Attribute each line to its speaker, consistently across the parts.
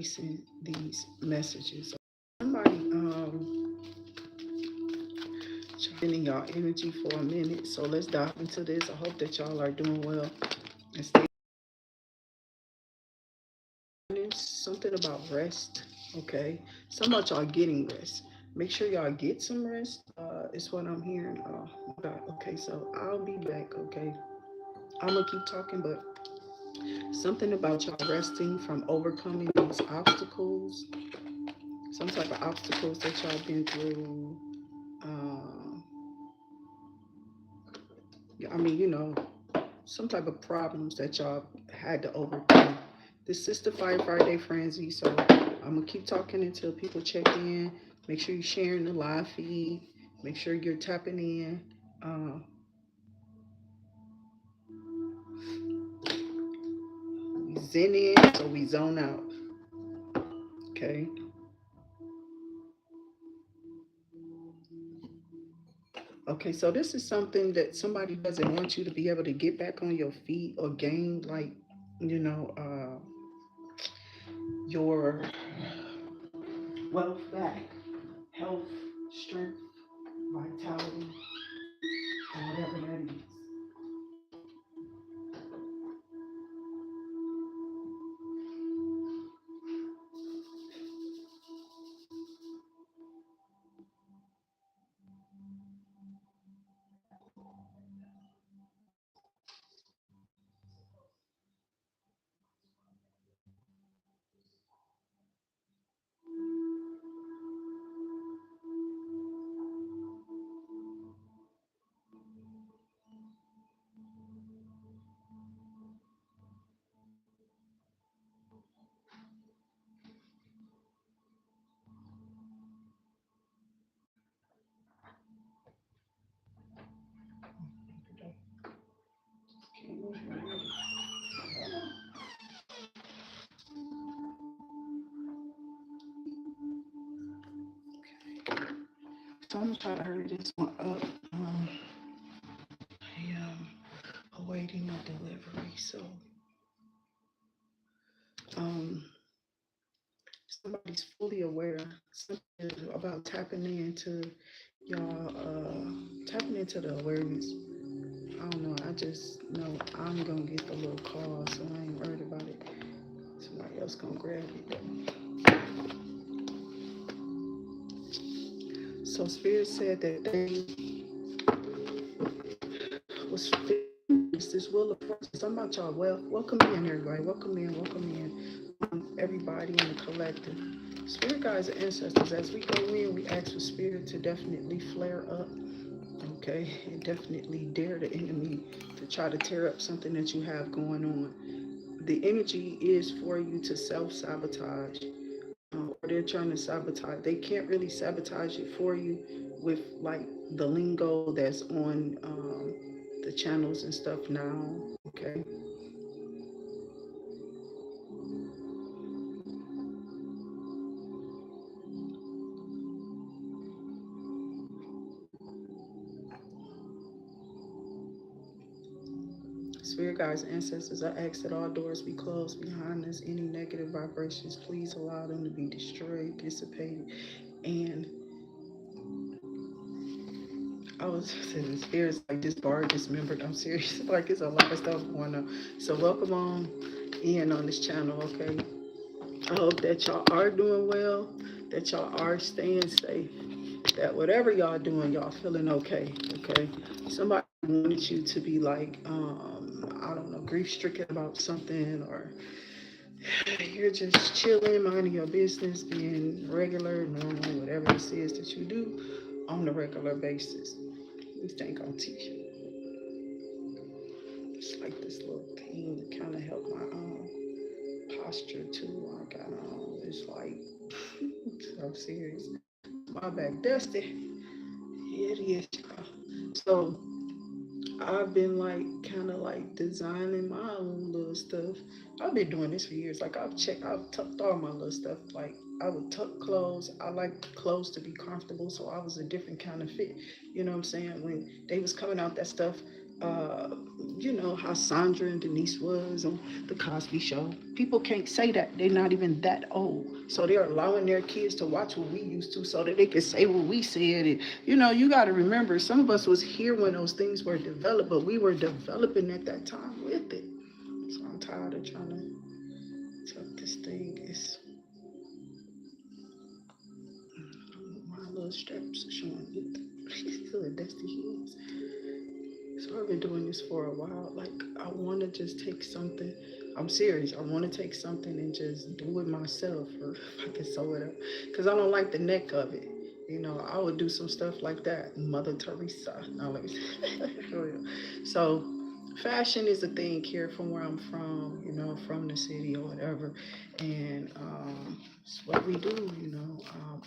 Speaker 1: placing these messages. Somebody spending y'all energy for a minute. So let's dive into this. I hope that y'all are doing well and stay. There's something about rest. Okay, some of y'all getting rest. Make sure y'all get some rest. It's what I'm hearing. God. Okay, so I'll be back. Okay, I'm gonna keep talking, but something about y'all resting from overcoming these obstacles, some type of obstacles that y'all been through. Uh, I mean, some type of problems that y'all had to overcome. This is the Fire Friday Frenzy, so I'm gonna keep talking until people check in. Make sure you're sharing the live feed. Make sure you're tapping in. We zen in, so we zone out. Okay. Okay, so this is something that somebody doesn't want you to be able to get back on your feet or gain, like, you know, your wealth back, health, strength, vitality, or whatever that is. So I'm gonna try to hurry this one up. I am awaiting a delivery, so um, somebody's fully aware something about tapping into y'all, tapping into the awareness. I don't know. I just know I'm gonna get the little call, so I ain't worried about it. Somebody else gonna grab it. So Spirit said that they was this will of force. Some about y'all. Well, welcome in, everybody. Welcome in. Welcome in. Everybody in the collective. Spirit guides and ancestors. As we go in, we ask for spirit to definitely flare up. Okay, and definitely dare the enemy to try to tear up something that you have going on. The energy is for you to self-sabotage, or they're trying to sabotage. They can't really sabotage it for you with like the lingo that's on the channels and stuff now. Okay. Spirit guides, ancestors, I ask that all doors be closed behind us. Any negative vibrations, please allow them to be destroyed, dissipated, and I was saying, spirits like disbarred, dismembered. I'm serious. Like it's a lot of stuff going on. So welcome on in on this channel, okay? I hope that y'all are doing well, that y'all are staying safe, that whatever y'all doing, y'all feeling okay, okay? Somebody wanted you to be like, I don't know, grief stricken about something, or you're just chilling, minding your business, being regular, normal, whatever this is that you do on a regular basis. This thing gonna teach you. It's like this little thing to kind of help my posture too. I got it's like, so serious. My back dusty. Yeah, it is. So I've been like kind of like designing my own little stuff. I've been doing this for years. Like I've tucked all my little stuff. Like I would tuck clothes. I like clothes to be comfortable, so I was a different kind of fit. You know what I'm saying? When they was coming out that stuff, uh, you know, how Sandra and Denise was on the Cosby Show. People can't say that. They're not even that old. So they're allowing their kids to watch what we used to so that they can say what we said. And, you know, you got to remember, some of us was here when those things were developed, but we were developing at that time with it. So I'm tired of trying to tuck this thing. It's my little straps are showing little dusty heels. So I've been doing this for a while. Like, I want to just take something. I'm serious. I want to take something and just do it myself, or if I can sew it up, because I don't like the neck of it. You know, I would do some stuff like that. Mother Teresa. No, let me. So, fashion is a thing here from where I'm from. You know, from the city or whatever, and it's what we do. You know,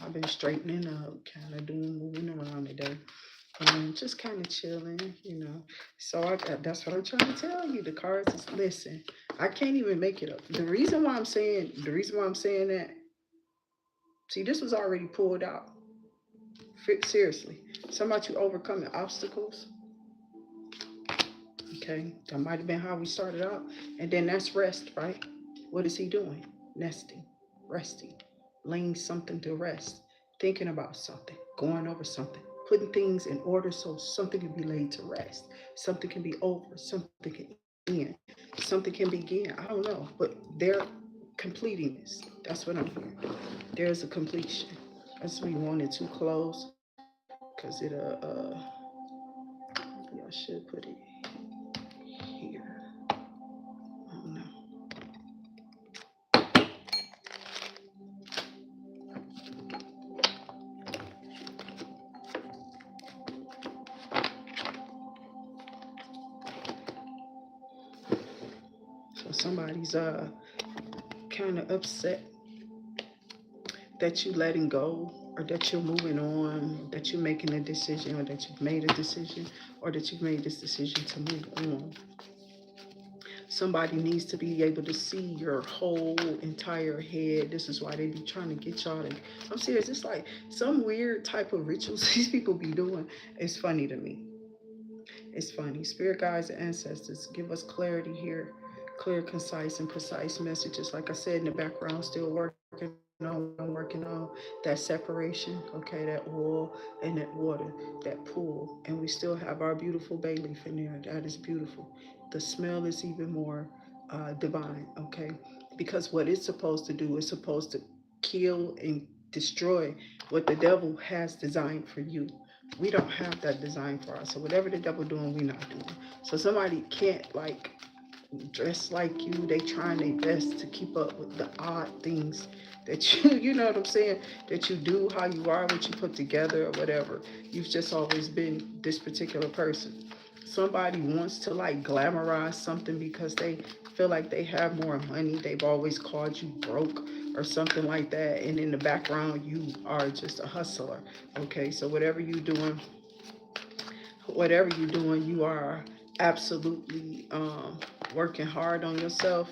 Speaker 1: I've been straightening up, kind of doing moving around today. Just kind of chilling, you know. So that's what I'm trying to tell you. The cards is listen. I can't even make it up. The reason why I'm saying that. See, this was already pulled out. Seriously, somebody you overcoming obstacles. Okay, that might have been how we started out, and then that's rest, right? What is he doing? Nesting, resting, laying something to rest, thinking about something, going over something, putting things in order so something can be laid to rest, something can be over, something can end, something can begin. I don't know, but they're completing this. That's what I'm hearing. There's a completion. That's what we wanted to close, because maybe I should put it here. I don't know. So somebody's kind of upset that you letting go, or that you're moving on, that you're making a decision, or that you've made a decision, or that you've made this decision to move on. Somebody needs to be able to see your whole entire head. This is why they be trying to get y'all to. I'm serious. It's like some weird type of rituals these people be doing. It's funny to me. It's funny. Spirit guides and ancestors give us clarity here, clear, concise, and precise messages. Like I said in the background, still working on what I'm working on. That separation, okay, that oil and that water, that pool. And we still have our beautiful Bayleaf in there. That is beautiful. The smell is even more divine, okay? Because what it's supposed to do is supposed to kill and destroy what the devil has designed for you. We don't have that design for us. So whatever the devil doing, we not doing. So somebody can't like dress like you. They trying their best to keep up with the odd things that you, you know what I'm saying, that you do, how you are, what you put together or whatever. You've just always been this particular person. Somebody wants to like glamorize something because they feel like they have more money. They've always called you broke or something like that. And in the background, you are just a hustler. Okay, so whatever you're doing, you are absolutely working hard on yourself,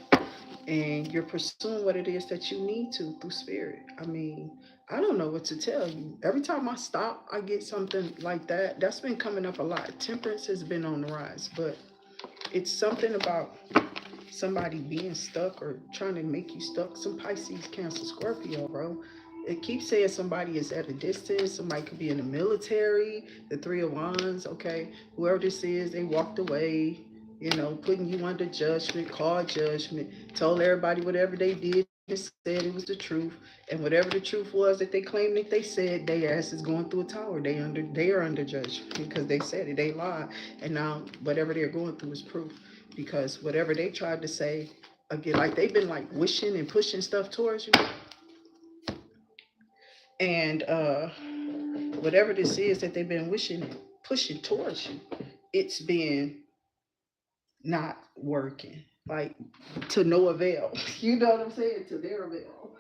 Speaker 1: and you're pursuing what it is that you need to through spirit. I mean, I don't know what to tell you. Every time I stop, I get something like that. That's been coming up a lot. Temperance has been on the rise, but it's something about somebody being stuck or trying to make you stuck. Some Pisces, Cancer, Scorpio, bro. It keeps saying somebody is at a distance. Somebody could be in the military. The Three of Wands, okay. Whoever this is, they walked away. You know, putting you under judgment, called judgment, told everybody whatever they did and said it was the truth. And whatever the truth was that they claimed that they said, they ass is going through a tower. They are under judgment because they said it. They lied, and now whatever they're going through is proof, because whatever they tried to say, again, like they've been like wishing and pushing stuff towards you, and whatever this is that they've been wishing and pushing towards you, it's been not working, like to no avail. You know what I'm saying? To their avail.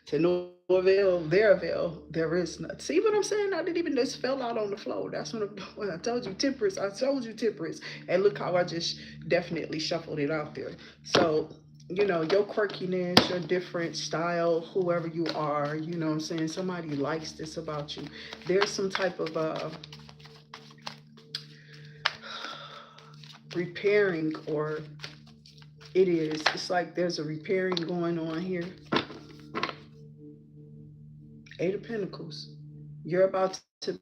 Speaker 1: To no avail, their avail, there is not. See what I'm saying? I didn't even just fell out on the floor. That's what I'm doing. I told you temperance. I told you temperance. And look how I just definitely shuffled it out there. So, you know, your quirkiness, your different style, whoever you are, you know what I'm saying? Somebody likes this about you. There's some type of repairing, or it is. It's like there's a repairing going on here. Eight of Pentacles. You're about to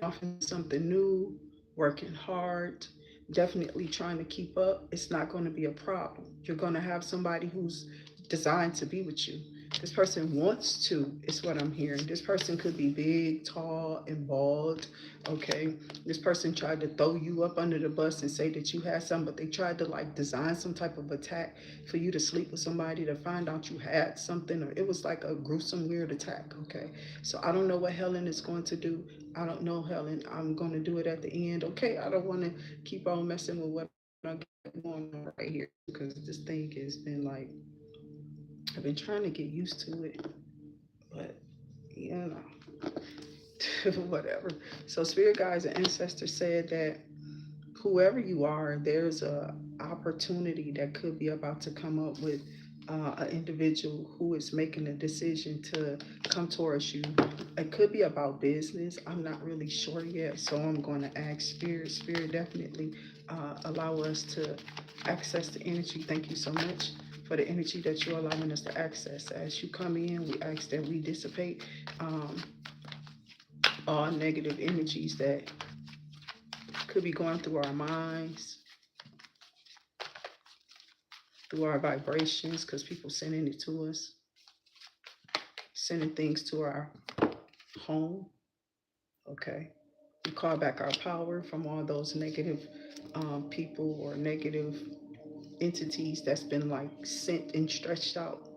Speaker 1: off into something new, working hard, definitely trying to keep up. It's not going to be a problem. You're going to have somebody who's designed to be with you. This person wants to, is what I'm hearing. This person could be big, tall, and bald. Okay. This person tried to throw you up under the bus and say that you had some, but they tried to like design some type of attack for you to sleep with somebody to find out you had something, or it was like a gruesome, weird attack. Okay. So I don't know what Helen is going to do. I don't know, Helen. I'm going to do it at the end. Okay. I don't want to keep on messing with what I got going on right here because this thing has been like, I've been trying to get used to it, but you know, whatever. So, spirit guides and ancestors said that whoever you are, there's a opportunity that could be about to come up with an individual who is making a decision to come towards you. It could be about business. I'm not really sure yet, so I'm going to ask Spirit. Spirit, definitely allow us to access the energy. Thank you so much for the energy that you're allowing us to access. As you come in, we ask that we dissipate um, all negative energies that could be going through our minds, through our vibrations, because people sending it to us, sending things to our home. Okay. We call back our power from all those negative people or negative entities that's been like sent and stretched out,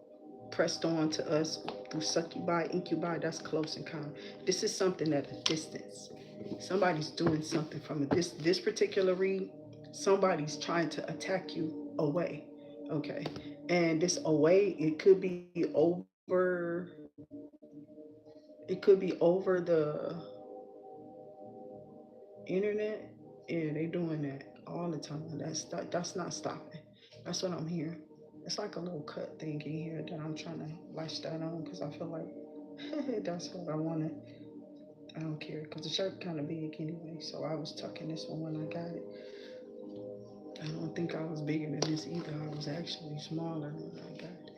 Speaker 1: pressed on to us through succubi, incubi. That's close encounter. This is something at a distance. Somebody's doing something from this particular read. Somebody's trying to attack you away. Okay. And this away, it could be over, it could be over the internet. Yeah, they doing that all the time. That's not stopping. That's what I'm hearing. It's like a little cut thing in here that I'm trying to lash that on because I feel like that's what I want to. I don't care because the shirt kind of big anyway. So I was tucking this one when I got it. I don't think I was bigger than this either. I was actually smaller when I got it.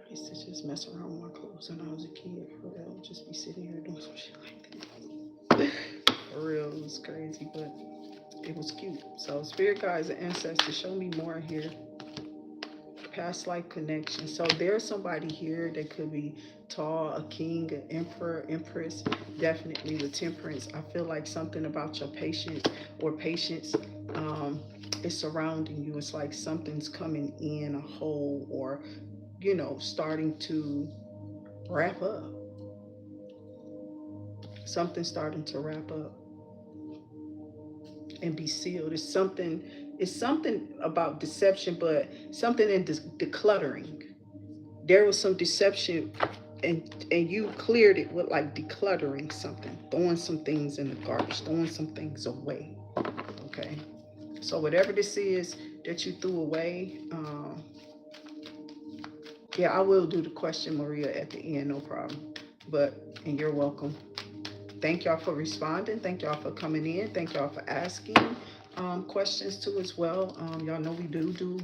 Speaker 1: I used to just mess around with my clothes when I was a kid. For real, just be sitting here doing some shit like that. For real, it was crazy, but it was cute. So spirit guides and ancestors, show me more here. Past life connection. So there's somebody here that could be tall, a king, an emperor, empress, definitely with temperance. I feel like something about your patience or patience is surrounding you. It's like something's coming in a hole, or starting to wrap up. Something starting to wrap up and be sealed. It's something about deception, but something in decluttering. There was some deception, and you cleared it with like decluttering something, throwing some things in the garbage, throwing some things away. Okay. So whatever this is that you threw away, yeah, I will do the question, Maria, at the end, no problem. But and you're welcome. Thank y'all for responding. Thank y'all for coming in. Thank y'all for asking questions too as well. Y'all know we do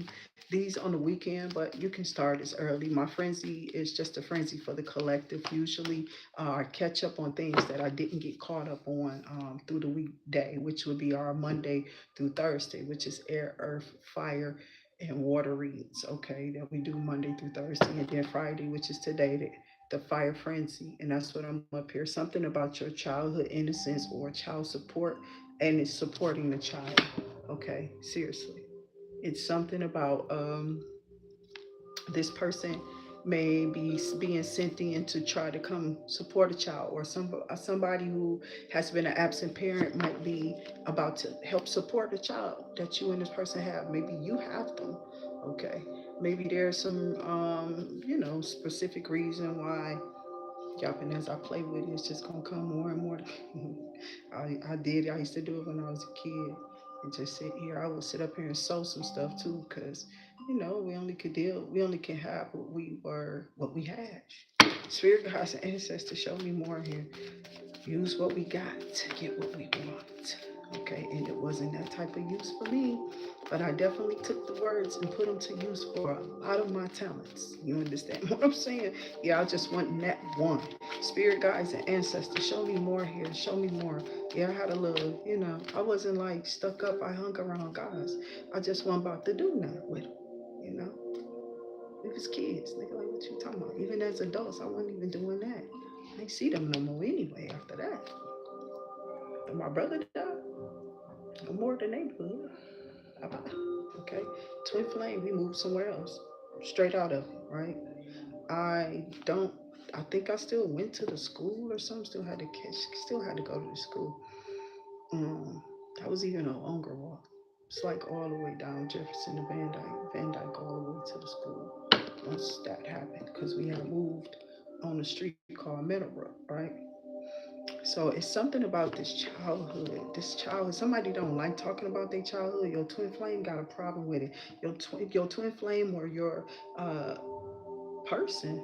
Speaker 1: these on the weekend, but you can start as early. My frenzy is just a frenzy for the collective. Usually, I catch up on things that I didn't get caught up on through the weekday, which would be our Monday through Thursday, which is air, earth, fire, and water reads. Okay, that we do Monday through Thursday, and then Friday, which is today, the fire frenzy. And that's what I'm up here. Something about your childhood innocence or child support, and it's supporting the child. Okay, seriously. It's something about this person may be being sent in to try to come support a child, or somebody who has been an absent parent might be about to help support the child that you and this person have. Maybe you have them. Okay. Maybe there's some specific reason why. Yup, and as I play with it, it's just gonna come more and more. I used to do it when I was a kid, and just sit here. I would sit up here and sew some stuff too, cause we only can have what we had. Spirit guides and ancestors, show me more here. use what we got to get what we want. Okay, and it wasn't that type of use for me, but I definitely took the words and put them to use for a lot of my talents. You understand what I'm saying? Yeah, I just want that one. Spirit guides and ancestors, show me more here, show me more. Yeah, I had a little, I wasn't like stuck up. I hung around guys. I just wasn't about to do nothing with them, you know? We was kids. Nigga, like, what you talking about? Even as adults, I wasn't even doing that. I ain't see them no more anyway after that. But my brother died. No more than neighborhood. Bye-bye. Okay? Twin flame, we moved somewhere else. Straight out of it, right? I don't I think I still went to the school or something. Still had to go to the school. That was even a longer walk. It's like all the way down Jefferson to Van Dyke all the way to the school. Once that happened, because we had moved on a street called Meadowbrook, right? So it's something about this childhood. This childhood. Somebody don't like talking about their childhood. Your twin flame got a problem with it. Your twin flame or your uh, person.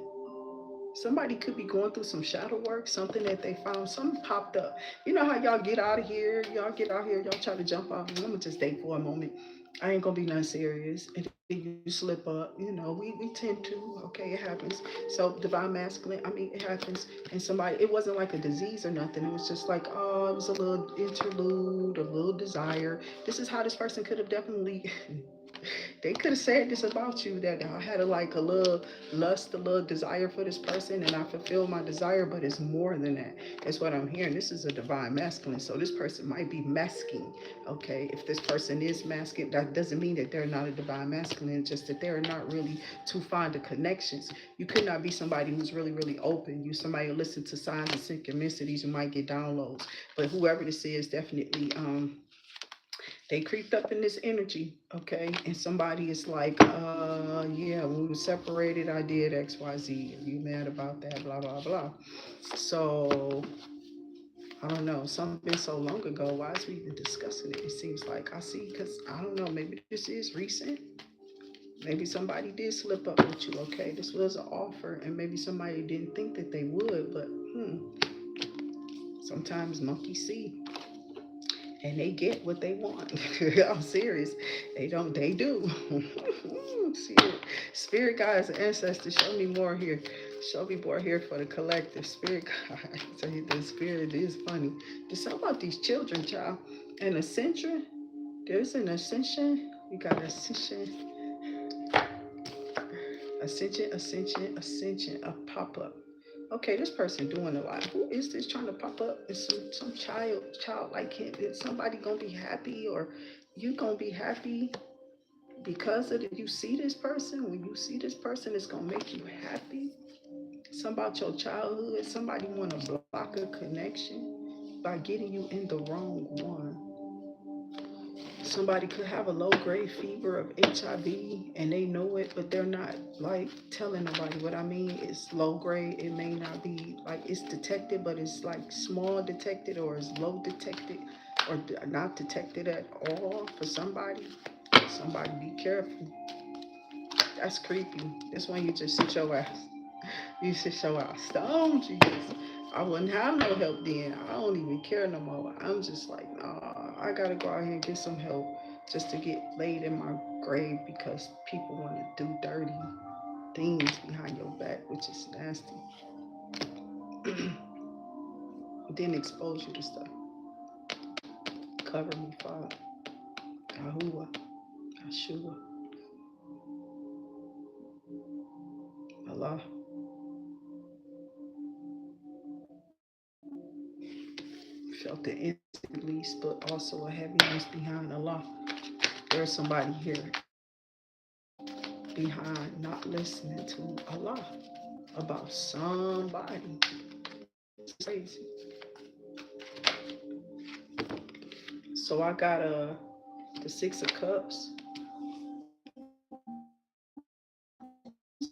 Speaker 1: Somebody could be going through some shadow work, something that they found, something popped up. You know how y'all get out of here? Y'all get out here, y'all try to jump off. I'm gonna just date for a moment. I ain't gonna be nothing serious. And then you slip up. We tend to. Okay, it happens. So divine masculine. I mean, it happens. And somebody, it wasn't like a disease or nothing. It was just like, oh, it was a little interlude, a little desire. This is how this person could have definitely they could have said this about you, that I had like a little lust, a little desire for this person, and I fulfilled my desire, but it's more than that. That's what I'm hearing. This is a divine masculine, so this person might be masking. Okay, if this person is masking, that doesn't mean that they're not a divine masculine. It's just that they're not really too fond of connections. You could not be somebody who's really, really open. You somebody who listen to signs and synchronicities. You might get downloads, but whoever this is, definitely they creeped up in this energy, okay? And somebody is like, yeah, when we were separated, I did XYZ. Are you mad about that? Blah, blah, blah. So, I don't know. Something so long ago. Why is we even discussing it? It seems like I see, because I don't know, maybe this is recent. Maybe somebody did slip up with you, okay? This was an offer, and maybe somebody didn't think that they would, but sometimes monkeys see and they get what they want. I'm serious. They do. Spirit guides and ancestors, show me more here. Show me more here for the collective. Spirit guides. The spirit is funny. There's something about these children, child. An ascension. There's an ascension. You got ascension. Ascension, a pop-up. Okay, this person doing a lot. Who is this trying to pop up? Is some child like him? Is somebody gonna be happy, or you gonna be happy because of it? You see this person. When you see this person, it's gonna make you happy. Something about your childhood. Somebody wanna block a connection by getting you in the wrong one. Somebody could have a low grade fever of HIV and they know it, but they're not like telling nobody. What I mean is low grade. It may not be like it's detected, but it's like small detected or it's low detected or not detected at all for somebody. Somebody be careful. That's creepy. That's when you just sit your ass. You sit your ass stone, Jesus. I wouldn't have no help then. I don't even care no more. I'm just like, nah, I gotta go out here and get some help just to get laid in my grave because people want to do dirty things behind your back, which is nasty. Then expose you to stuff. Cover me, Father. Yahuwah, Yeshua, Allah. Felt the instant release, but also a heaviness behind Allah. There's somebody here behind not listening to Allah about somebody. It's crazy. So I got the Six of Cups.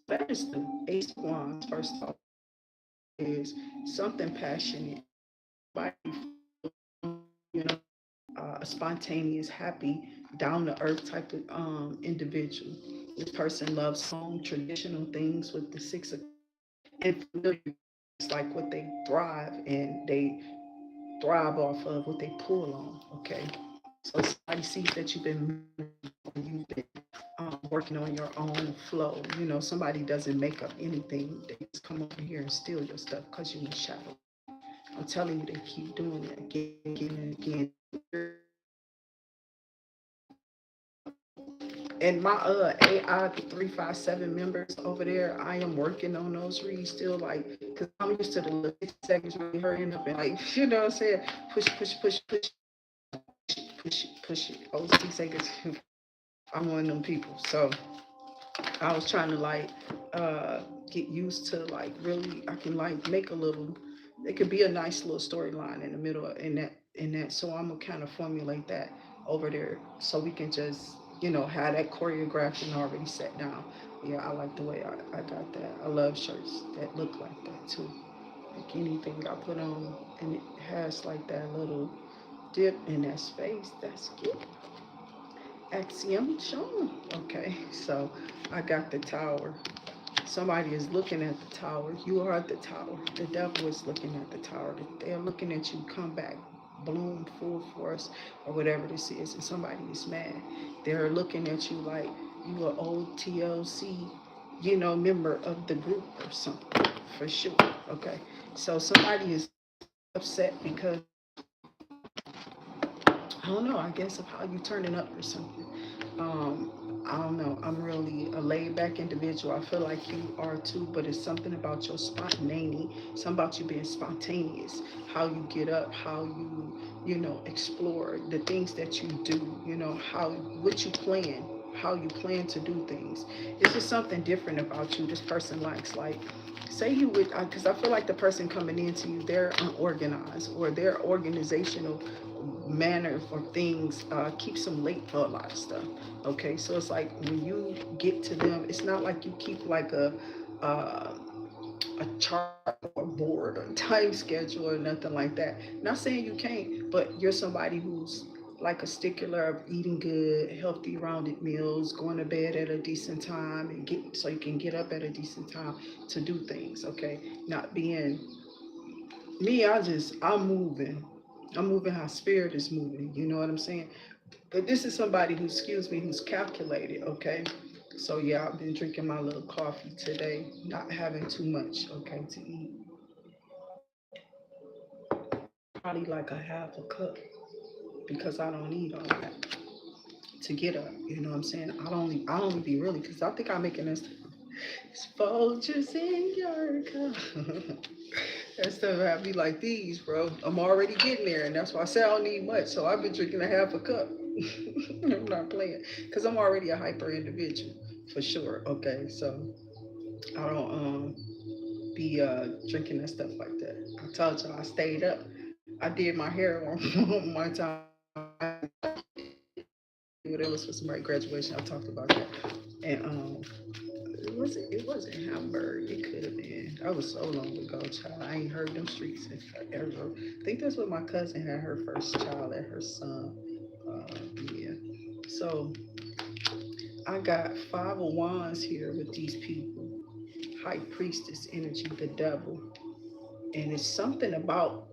Speaker 1: That is the Ace of Wands. First off, is something passionate, like, you know, a spontaneous, happy, down to earth type of individual. This person loves home traditional things with the Six of and familiar. It's like what they thrive and they thrive off of, what they pull on. Okay, so somebody sees that you've been working on your own flow. You know, somebody doesn't make up anything. They just come over here and steal your stuff because you're in the shadow. I'm telling you, they keep doing it again and again and again. And my AI 357 members over there, I am working on those reads still, like, because I'm used to the little 6 seconds really hurrying up and, like, you know what I'm saying, push, push, push, push, push, push it. Oh, 6 seconds. I'm one of them people. So I was trying to, like, get used to, like, really, I can, like, make a little, it could be a nice little storyline in the middle in that. So I'm gonna kind of formulate that over there so we can just, have that choreographed already set down. Yeah, I like the way I got that. I love shirts that look like that too. Like anything I put on and it has like that little dip in that space, that's good. Axiom shown. Okay, so I got the tower. Somebody is looking at the tower. You are the tower. The devil is looking at the tower. They're looking at you come back, bloom full force, or whatever this is, and somebody is mad. They're looking at you like you are old TLC, member of the group or something, for sure. Okay, so somebody is upset because I don't know, I guess of how you turning up or something. I don't know. I'm really a laid back individual. I feel like you are too, but it's something about your spontaneity, something about you being spontaneous, how you get up, how explore the things that you do, what you plan, how you plan to do things. It's just something different about you. This person likes, like, say you would, because I feel like the person coming into you, they're unorganized, or their organizational manner for things keeps them late for a lot of stuff. Okay, so it's like when you get to them, it's not like you keep like uh, a chart or a board or time schedule or nothing like that. Not saying you can't, but you're somebody who's like a stickler of eating good, healthy, rounded meals, going to bed at a decent time, and get so you can get up at a decent time to do things. Okay, not being me. I'm moving. I'm moving how spirit is moving. You know what I'm saying? But this is somebody who, excuse me, who's calculated, okay? So yeah, I've been drinking my little coffee today, not having too much, okay, to eat. Probably like a half a cup because I don't need all that to get up. You know what I'm saying? I only be really because I think I'm making this Folgers in your cup. That stuff have me like these, bro. I'm already getting there, and that's why I say I don't need much. So I've been drinking a half a cup. I'm not playing, cause I'm already a hyper individual for sure. Okay, so I don't be drinking that stuff like that. I told you I stayed up. I did my hair one time. It was for somebody's graduation. I talked about that, and it wasn't Hamburg. It could have been. That was so long ago, child. I ain't heard them streets in forever. I think that's when my cousin had her first child and her son. Yeah. So I got 5 of Wands here with these people. High priestess energy, the devil. And it's something about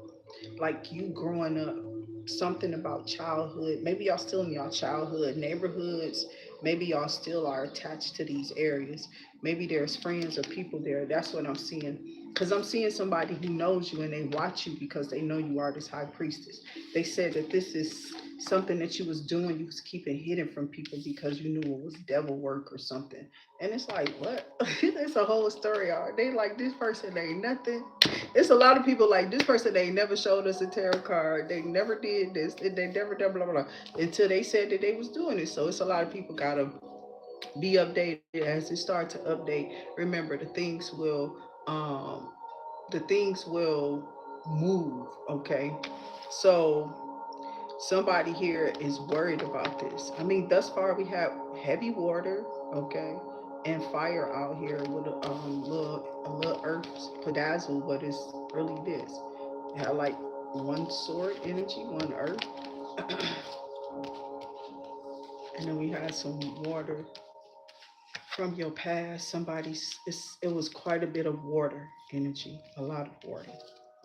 Speaker 1: like you growing up, something about childhood. Maybe y'all still in y'all childhood neighborhoods. Maybe y'all still are attached to these areas. Maybe there's friends or people there. That's what I'm seeing. Because I'm seeing somebody who knows you and they watch you because they know you are this high priestess. They said that this is something that you was doing, you was keeping hidden from people because you knew it was devil work or something. And it's like, what? It's a whole story. They like, this person ain't nothing. It's a lot of people like this person. They never showed us a tarot card. They never did this. They never done blah blah blah until they said that they was doing it. So it's a lot of people gotta be updated as they start to update. Remember, um, the things will move. Okay, so somebody here is worried about this. I mean, thus far we have heavy water, okay, and fire out here with a little earth pedazzle, but it's really this. You have like one sword energy, one earth, and then we had some water from your past. It was quite a bit of water energy, a lot of water,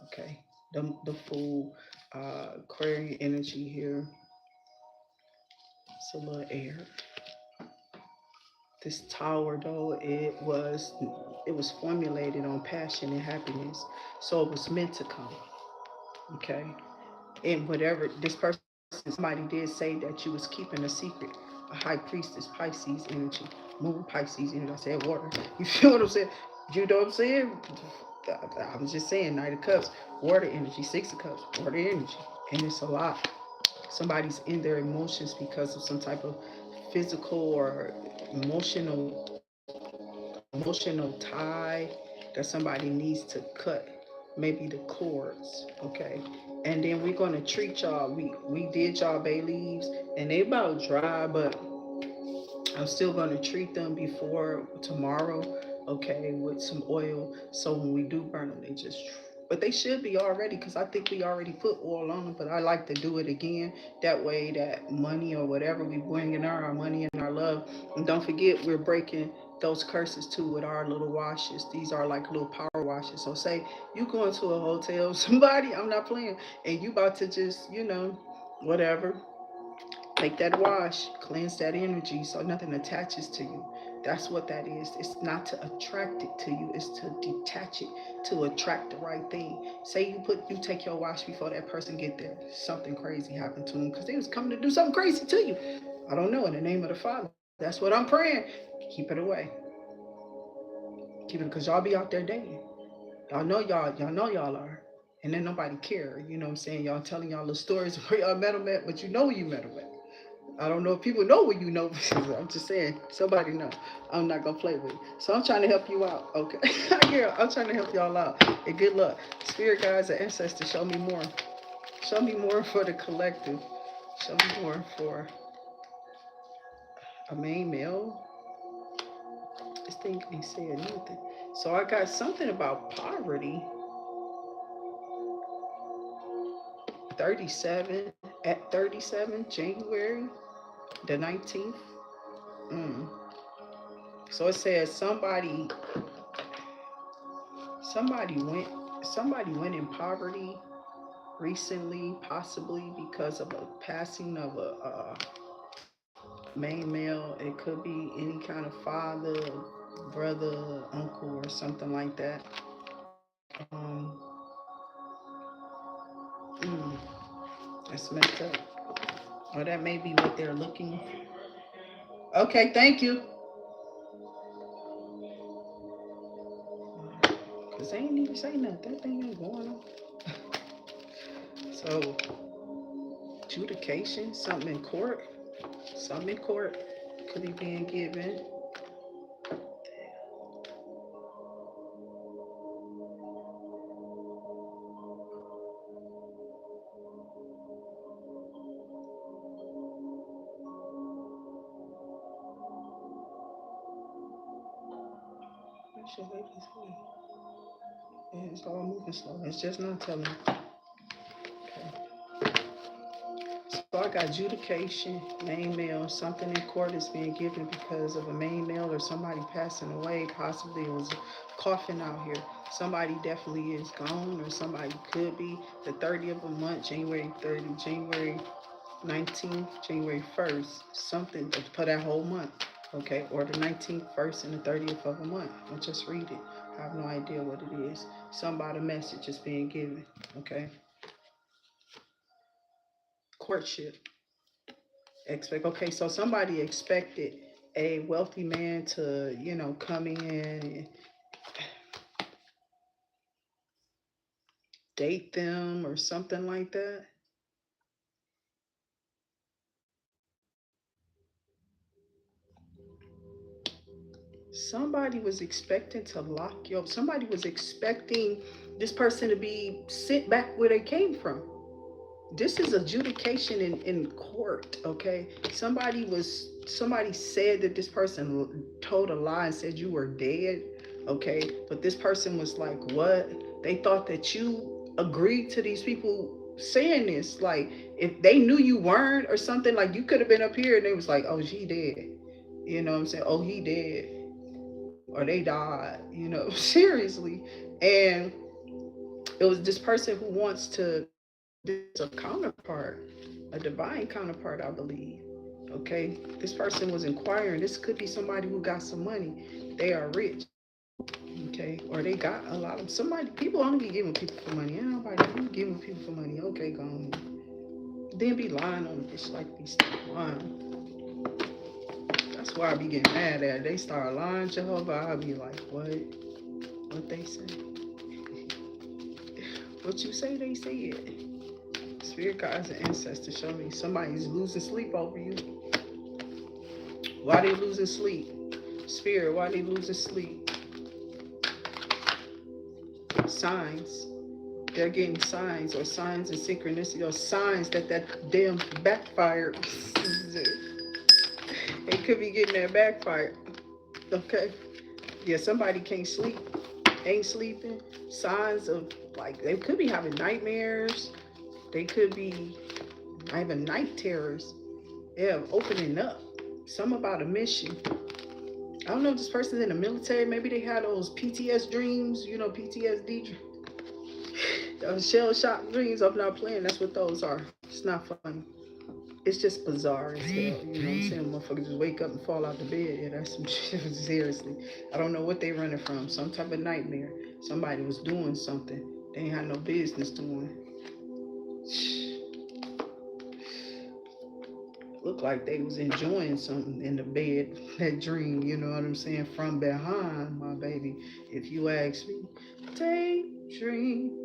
Speaker 1: okay. the full Aquarian energy here. It's a little air. This tower though, it was formulated on passion and happiness. So it was meant to come. Okay. And whatever this person, somebody did say that you was keeping a secret. A high priestess, Pisces energy, moon Pisces energy. I said water. You feel what I'm saying? You know what I'm saying? I was just saying, Knight of Cups, water energy, Six of Cups, water energy, and it's a lot. Somebody's in their emotions because of some type of physical or emotional tie that somebody needs to cut, maybe the cords. Okay, and then we're gonna treat y'all. We did y'all bay leaves, and they about dry, but I'm still gonna treat them before tomorrow, okay, with some oil. So when we do burn them, but they should be already, because I think we already put oil on them. But I like to do it again. That way, that money or whatever we bring in our money and our love. And don't forget, we're breaking those curses too with our little washes. These are like little power washes. So say you go into a hotel, somebody, I'm not playing, and you about to just, whatever, take that wash, cleanse that energy so nothing attaches to you. That's what that is. It's not to attract it to you, it's to detach it to attract the right thing. Say you take your wash before that person get there. Something crazy happened to them because they was coming to do something crazy to you. I don't know, in the name of the Father. That's what I'm praying. Keep it away. Keep it, because y'all be out there dating. Y'all know y'all are. And then nobody care. You know what I'm saying? Y'all telling y'all the stories where y'all met them at, but you know where you met them at. I don't know if people know where you know. I'm just saying, somebody know. I'm not gonna play with it. So I'm trying to help you out. Okay. Yeah, I'm trying to help y'all out. And good luck. Spirit guides and ancestors, show me more. Show me more for the collective. Show me more for a main male. This thing ain't saying nothing. So I got something about poverty. 37 at 37 January the 19th. Mm. So it says somebody went somebody went in poverty recently, possibly because of a passing of a main male. It could be any kind of father, brother, uncle, or something like that. Mm, that's messed up. Or that may be what they're looking for. Okay, thank you. Because they ain't even say nothing. That thing ain't going on. So, adjudication, something in court. Something in court could be being given. It's all moving slow. It's just not telling. So I got adjudication, main male, something in court is being given because of a main male or somebody passing away. Possibly it was a coffin out here. Somebody definitely is gone, or somebody could be. The 30th of a month, January 30, January 19th, January 1st, something for that whole month. Okay, or the 19th, 1st, and the 30th of a month. I'll just read it. I have no idea what it is. Somebody message is being given. Okay. Courtship. Okay, so somebody expected a wealthy man to, come in and date them or something like that. Somebody was expecting to lock you up. Somebody was expecting this person to be sent back where they came from. This is adjudication in court. Okay, somebody said that this person told a lie and said you were dead. Okay, but this person was like, what? They thought that you agreed to these people saying this, like if they knew you weren't or something, like you could have been up here and they was like, oh, she dead. You know what I'm saying? Oh, he dead, or they died. Seriously. And It was this person who wants to, this a counterpart, a divine counterpart, I believe. Okay, this person was inquiring. This could be somebody who got some money. They are rich. Okay, or they got a lot of somebody. People only be giving people for money. Ain't nobody giving people for money. Okay, go on. Then be lying on this like these lying. That's why I be getting mad at it. They start lying, Jehovah. I'll be like, what? What they say? What you say? They say it. Spirit guides and ancestors show me somebody's losing sleep over you. Why they losing sleep? Spirit, why they losing sleep? Signs. They're getting signs or signs and synchronicity or signs that damn backfired. They could be getting that backfired. Okay. Yeah, somebody can't sleep, ain't sleeping. Signs of like they could be having nightmares. They could be having night terrors. Yeah, opening up. Something about a mission. I don't know if this person's in the military. Maybe they had those PTS dreams, PTSD dreams. Those shell shock dreams. I'm not playing. That's what those are. It's not funny. It's just bizarre as hell. You know what I'm saying? Motherfuckers just wake up and fall out the bed. Yeah, that's some shit. Seriously. I don't know what they running from. Some type of nightmare. Somebody was doing something they ain't had no business doing. Looked like they was enjoying something in the bed, that dream, you know what I'm saying? From behind, my baby. If you ask me, daydreams.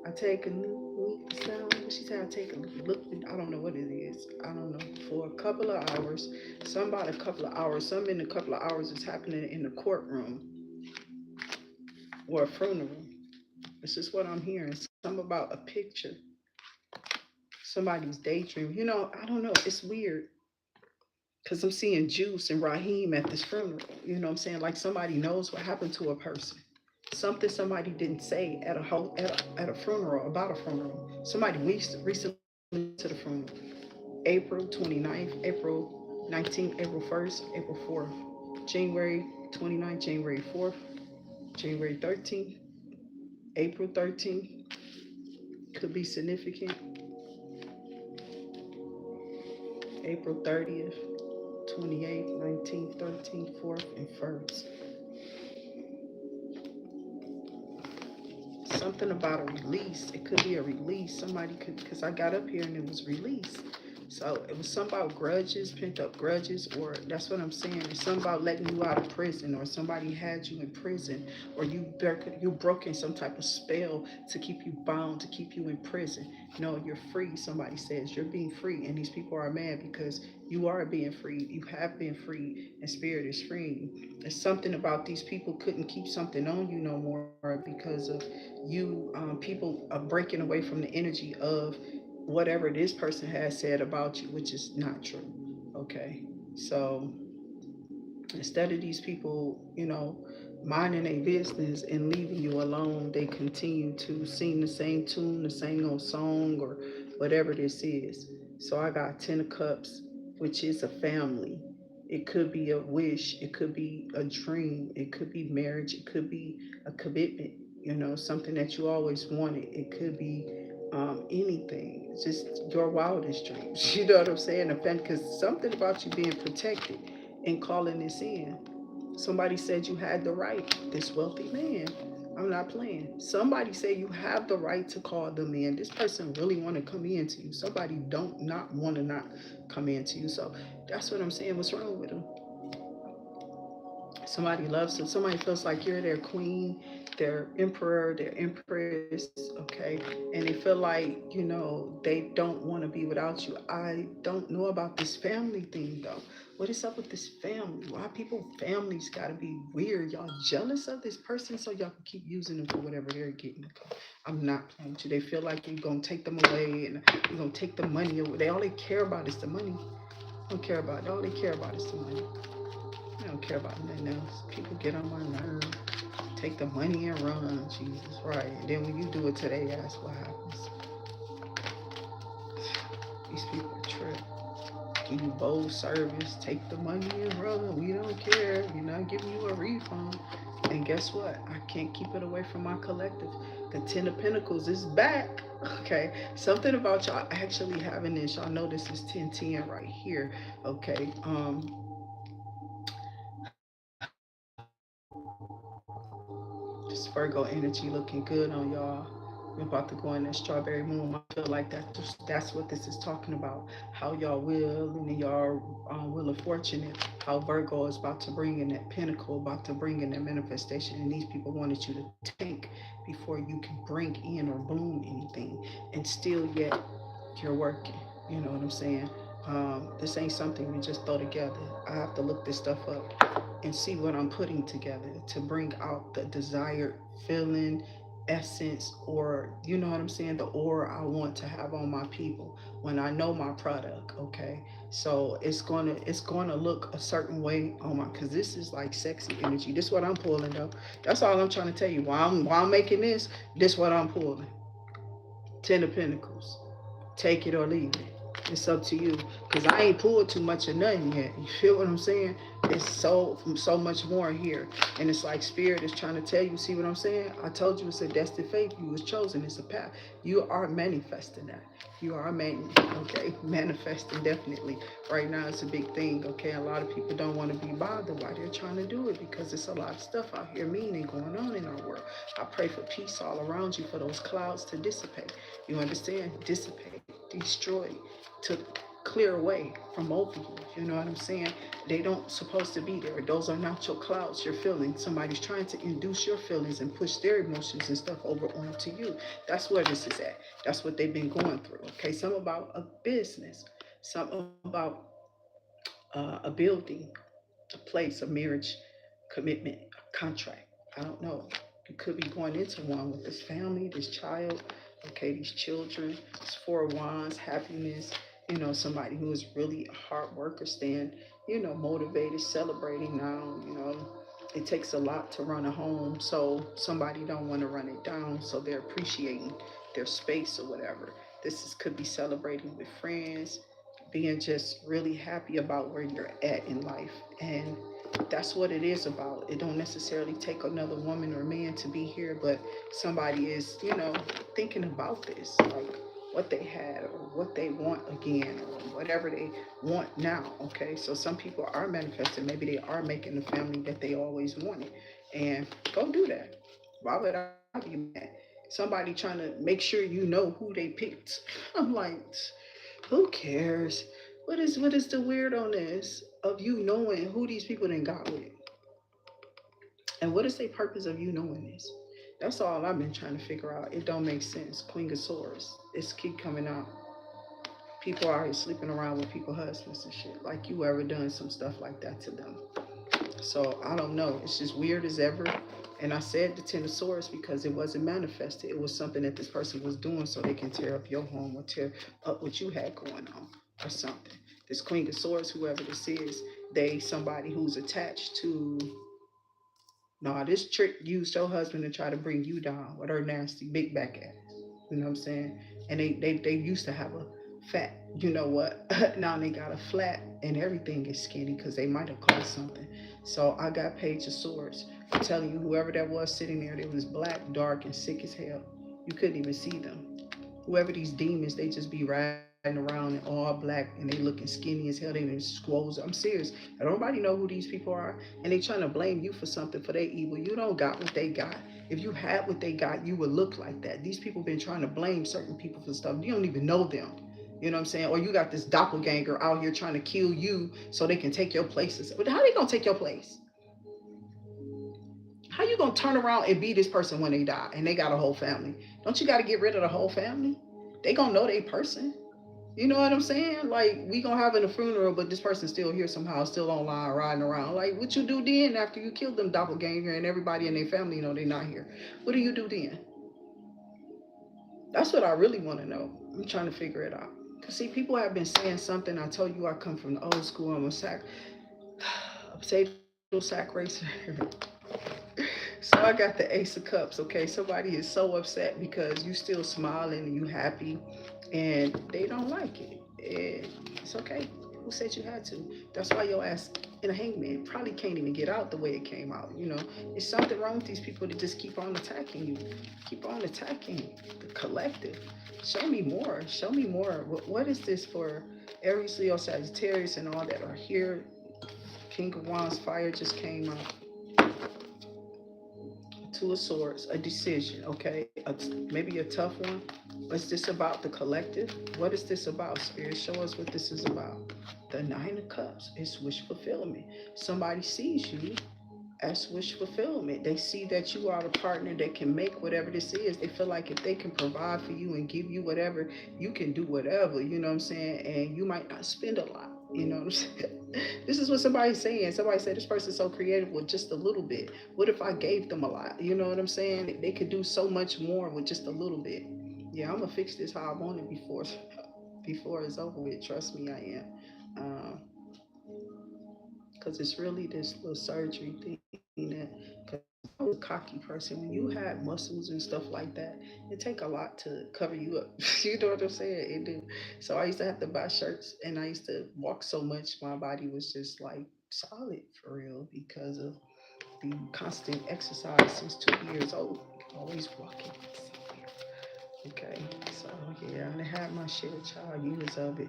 Speaker 1: I take a look sound. She said I take a look. I don't know what it is. I don't know. For a couple of hours. Some about a couple of hours. Some in a couple of hours is happening in the courtroom or a funeral. This is what I'm hearing. Some about a picture. Somebody's daydream. I don't know. It's weird. Because I'm seeing Juice and Raheem at this funeral. You know what I'm saying? Like somebody knows what happened to a person. Something somebody didn't say at a funeral, about a funeral. Somebody recently to the funeral. April 29th, April 19th, April 1st, April 4th, January 29th, January 4th, January 13th, April 13th. Could be significant. April 30th, 28th, 19th, 13th, 4th, and 1st. Something about a release. It could be a release. Somebody could, because I got up here and it was release. So it was something about grudges, pent up grudges, or that's what I'm saying. It's something about letting you out of prison, or somebody had you in prison, or you broken some type of spell to keep you bound, to keep you in prison. No, you're free. Somebody says you're being free, and these people are mad because you are being free. You have been free, and spirit is freeing you. There's something about these people couldn't keep something on you no more because of you. People are breaking away from the energy of whatever this person has said about you, which is not true. Okay. So instead of these people, minding their business and leaving you alone, they continue to sing the same tune, the same old song, or whatever this is. So I got 10 of Cups, which is a family. It could be a wish, it could be a dream, it could be marriage, it could be a commitment, something that you always wanted. It could be anything. It's just your wildest dreams. You know what I'm saying? Because something about you being protected and calling this in. Somebody said you had the right, this wealthy man. I'm not playing. Somebody said you have the right to call them in. This person really want to come in to you. Somebody don't not want to not come in to you. So that's what I'm saying. What's wrong with them? Somebody loves them. Somebody feels like you're their queen, their emperor, their empress, okay? And they feel like, they don't want to be without you. I don't know about this family thing though. What is up with this family? Why people families gotta be weird? Y'all jealous of this person so y'all can keep using them for whatever they're getting. I'm not playing with you. They feel like you're gonna take them away and you're gonna take the money away. All they care about is the money. Don't care about it. All they care about is the money. I don't care about nothing else. People get on my nerves. Take the money and run, Jesus, right. And then when you do it to their ass, what happens? These people trip. Give you bold service, take the money and run. We don't care. We're not giving you a refund. And guess what? I can't keep it away from my collective. The Ten of Pentacles is back. Okay. Something about y'all actually having this. Y'all know this is 1010 right here. Okay. This Virgo energy looking good on y'all. We're about to go in that strawberry moon. I feel like that's what this is talking about. How y'all will and then y'all will of fortune. How Virgo is about to bring in that pinnacle, about to bring in that manifestation. And these people wanted you to tank before you can bring in or bloom anything. And still yet you're working. You know what I'm saying? This ain't something we just throw together. I have to look this stuff up and see what I'm putting together to bring out the desired feeling, essence, or you know what I'm saying, the aura I want to have on my people when I know my product. Okay, so it's gonna look a certain way on my, because this is like sexy energy. This is what I'm pulling though. That's all I'm trying to tell you. While I'm making this what I'm pulling. Ten of Pentacles. Take it or leave it. It's up to you. Cause I ain't pulled too much of nothing yet. You feel what I'm saying? It's so much more here. And it's like spirit is trying to tell you, see what I'm saying? I told you it's a destined fate. You was chosen. It's a path. You are manifesting that. You are manifesting definitely. Right now it's a big thing. Okay. A lot of people don't want to be bothered while they're trying to do it because it's a lot of stuff out here meaning going on in our world. I pray for peace all around you, for those clouds to dissipate. You understand? Dissipate, destroy, to clear away from over you. You know what I'm saying? They don't supposed to be there. Those are not your clouds, your feelings. Somebody's trying to induce your feelings and push their emotions and stuff over onto you. That's where this is at. That's what they've been going through. Okay, some about a business, some about a building, a place, a marriage, commitment, a contract. I don't know. You could be going into one with this family, this child, okay, these children. It's Four of Wands, happiness. You know, somebody who is really a hard worker, staying, motivated, celebrating now. It takes a lot to run a home, so somebody don't want to run it down, so they're appreciating their space or whatever. Could be celebrating with friends, being just really happy about where you're at in life. And that's what it is about. It don't necessarily take another woman or man to be here, but somebody is, thinking about this, like what they had or what they want again or whatever they want now. Okay, so some people are manifesting. Maybe they are making the family that they always wanted, and go do that. Why would I be mad? Somebody trying to make sure you know who they picked. I'm like, who cares? What is the weird on this of you knowing who these people then got with? And what is the purpose of you knowing this? That's all I've been trying to figure out. It don't make sense. Queen of Swords. It's keep coming out. People are already sleeping around with people's husbands and shit. Like you ever done some stuff like that to them. So I don't know. It's just weird as ever. And I said the Ten of Swords because it wasn't manifested. It was something that this person was doing so they can tear up your home or tear up what you had going on or something. This Queen of Swords, whoever this is, they somebody who's attached to. No, this trick used your husband to try to bring you down with her nasty big back ass. You know what I'm saying? And they used to have a fat, you know what? Now they got a flat and everything is skinny because they might have caused something. So I got Page of Swords. I'm telling you, whoever that was sitting there, they was black, dark, and sick as hell. You couldn't even see them. Whoever these demons, they just be riding around in all black and they looking skinny as hell. They even squoze. I'm serious. And nobody know who these people are, and they trying to blame you for something for their evil. You don't got what they got. If you had what they got, you would look like that. These people been trying to blame certain people for stuff. You don't even know them. You know what I'm saying? Or you got this doppelganger out here trying to kill you so they can take your places. But how they gonna take your place? How you gonna turn around and be this person when they die and they got a whole family? Don't you got to get rid of the whole family? They gonna know they person. You know what I'm saying? Like we gonna have in a funeral, but this person's still here somehow, still online, riding around. Like what you do then after you kill them doppelganger and everybody in their family know they not here? What do you do then? That's what I really want to know. I'm trying to figure it out. Cause see, people have been saying something. I told you I come from the old school. I'm a potato sack racer. So I got the Ace of Cups. Okay, somebody is so upset because you still smiling and you happy, and they don't like it. And it's okay. Who said you had to? That's why your ass and a hangman. Probably can't even get out the way it came out. It's something wrong with these people that just keep on attacking you, keep on attacking the collective. Show me more. Show me more. What is this for Aries, Leo, Sagittarius, and all that are here? King of Wands, fire just came out. Two of Swords, a decision, okay? Maybe a tough one. Is this about the collective? What is this about, Spirit? Show us what this is about. The Nine of Cups is wish fulfillment. Somebody sees you as wish fulfillment. They see that you are a partner that can make whatever this is. They feel like if they can provide for you and give you whatever, you can do whatever, you know what I'm saying? And you might not spend a lot, you know what I'm saying? This is what somebody's saying. Somebody said this person's so creative with just a little bit. What if I gave them a lot? You know what I'm saying? They could do so much more with just a little bit. Yeah, I'm gonna fix this how I want it before it's over with. Trust me, I am. Because it's really this little surgery thing that, because I was a cocky person. When you have muscles and stuff like that, it take a lot to cover you up. You know what I'm saying? It do. So I used to have to buy shirts, and I used to walk so much. My body was just like solid for real because of the constant exercise since 2 years old. Always walking somewhere. Okay, so yeah, I had my share, child, years of it.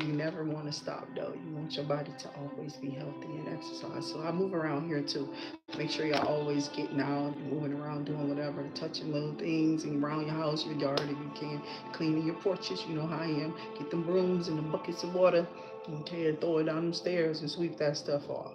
Speaker 1: You never want to stop though. You want your body to always be healthy and exercise. So I move around here too. Make sure y'all always getting out, moving around, doing whatever, touching little things and around your house, your yard if you can, cleaning your porches. You know how I am. Get them brooms and the buckets of water, okay, and throw it down them stairs and sweep that stuff off.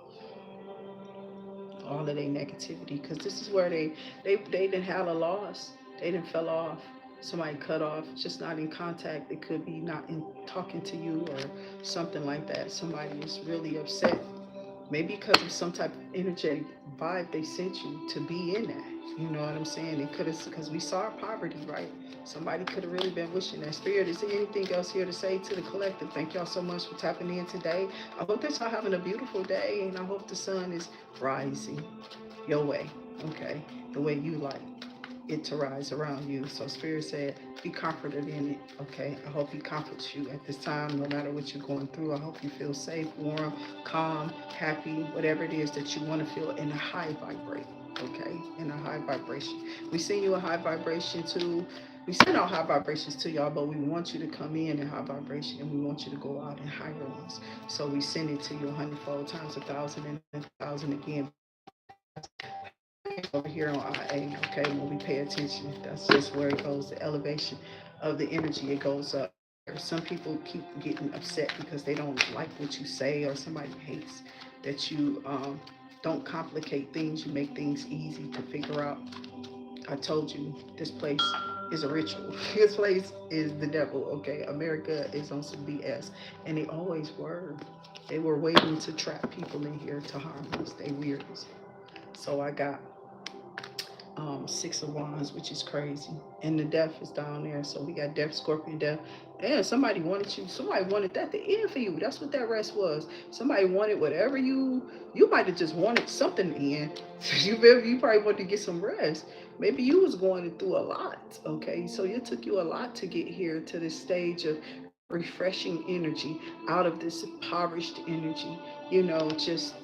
Speaker 1: All of their negativity, because this is where they didn't have a loss. They didn't fell off. Somebody cut off, just not in contact. It could be not in talking to you or something like that. Somebody is really upset, maybe because of some type of energetic vibe they sent you to be in that. You know what I'm saying? It could have, because we saw poverty, right? Somebody could have really been wishing that. Spirit, is there anything else here to say to the collective? Thank y'all so much for tapping in today. I hope that y'all having a beautiful day, and I hope the sun is rising your way, okay? The way you like it to rise around you. So Spirit said, be comforted in it, okay? I hope he comforts you at this time, no matter what you're going through. I hope you feel safe, warm, calm, happy, whatever it is that you want to feel in a high vibrate, okay? In a high vibration. We send you a high vibration too. We send out high vibrations to y'all, but we want you to come in high vibration, and we want you to go out in higher ones. So we send it to you 100-fold times 1,000 and 1,000 again. Over here on IA, okay, when we pay attention, that's just where it goes. The elevation of the energy, it goes up. Some people keep getting upset because they don't like what you say, or somebody hates that you don't complicate things. You make things easy to figure out. I told you, this place is a ritual. This place is the devil, okay? America is on some BS, and they always were. They were waiting to trap people in here to harm us. They weird as hell. So I got Six of Wands, which is crazy. And the death is down there. So we got death, scorpion, death. And somebody wanted you. Somebody wanted that to end for you. That's what that rest was. Somebody wanted whatever you might have just wanted something to end. You probably wanted to get some rest. Maybe you was going through a lot. Okay. So it took you a lot to get here to this stage of refreshing energy out of this impoverished energy. Just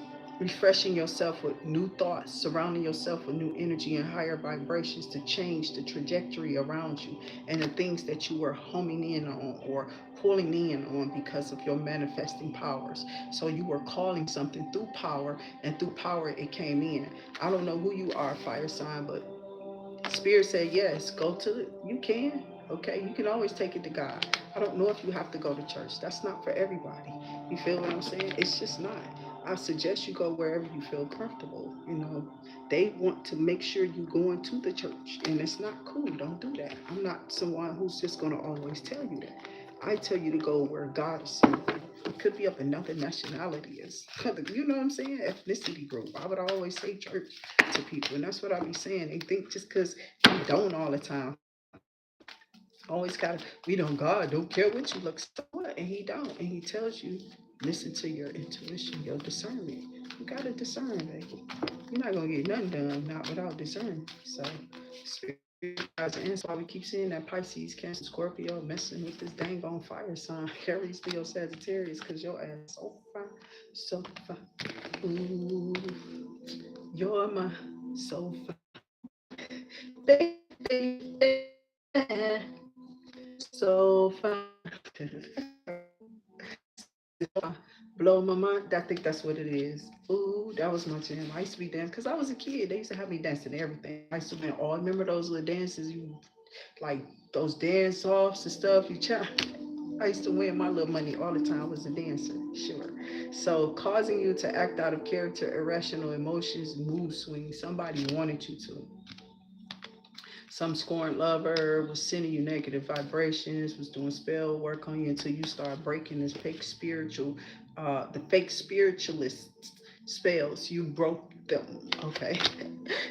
Speaker 1: refreshing yourself with new thoughts, surrounding yourself with new energy and higher vibrations to change the trajectory around you and the things that you were homing in on or pulling in on because of your manifesting powers. So you were calling something through power, and through power it came in. I don't know who you are, fire sign, but Spirit said, yes, go to it. You can. Okay, you can always take it to God. I don't know if you have to go to church. That's not for everybody. You feel what I'm saying? It's just not. I suggest you go wherever you feel comfortable. They want to make sure you going to the church, and it's not cool. Don't do that. I'm not someone who's just going to always tell you that. I tell you to go where God is sending you. It could be of another nationality, is you know what I'm saying? Ethnicity group. I would always say church to people, and that's what I be saying. They think just because you don't all the time, always gotta, we don't, God don't care what you look, so what? And he don't, and he tells you, listen to your intuition, your discernment. You gotta discern, baby. You're not gonna get nothing done not without discernment. So spirit guys, and that's why we keep seeing that Pisces, Cancer, Scorpio messing with this dang on fire sign, Aries, Leo, Sagittarius, because your ass so fine. sofa. Ooh, you're my sofa. Baby, sofa. Blow my mind. I think that's what it is. Ooh, that was my jam. I used to be dancing because I was a kid. They used to have me dancing everything. I used to win all. Remember those little dances? You like those dance offs and stuff. You try. I used to win my little money all the time. I was a dancer, sure. So causing you to act out of character, irrational emotions, mood swings. Somebody wanted you to. Some scorned lover was sending you negative vibrations, was doing spell work on you until you start breaking this fake spiritual, the fake spiritualist spells. You broke them, okay?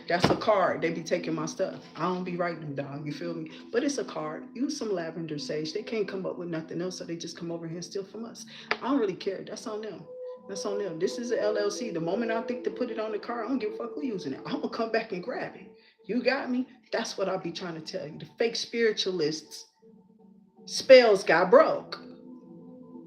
Speaker 1: That's a card. They be taking my stuff. I don't be writing them down, you feel me? But it's a card. Use some lavender sage. They can't come up with nothing else, so they just come over here and steal from us. I don't really care. That's on them. That's on them. This is an LLC. The moment I think to put it on the card, I don't give a fuck who using it. I'm gonna come back and grab it. You got me? That's what I'll be trying to tell you. The fake spiritualists spells got broke.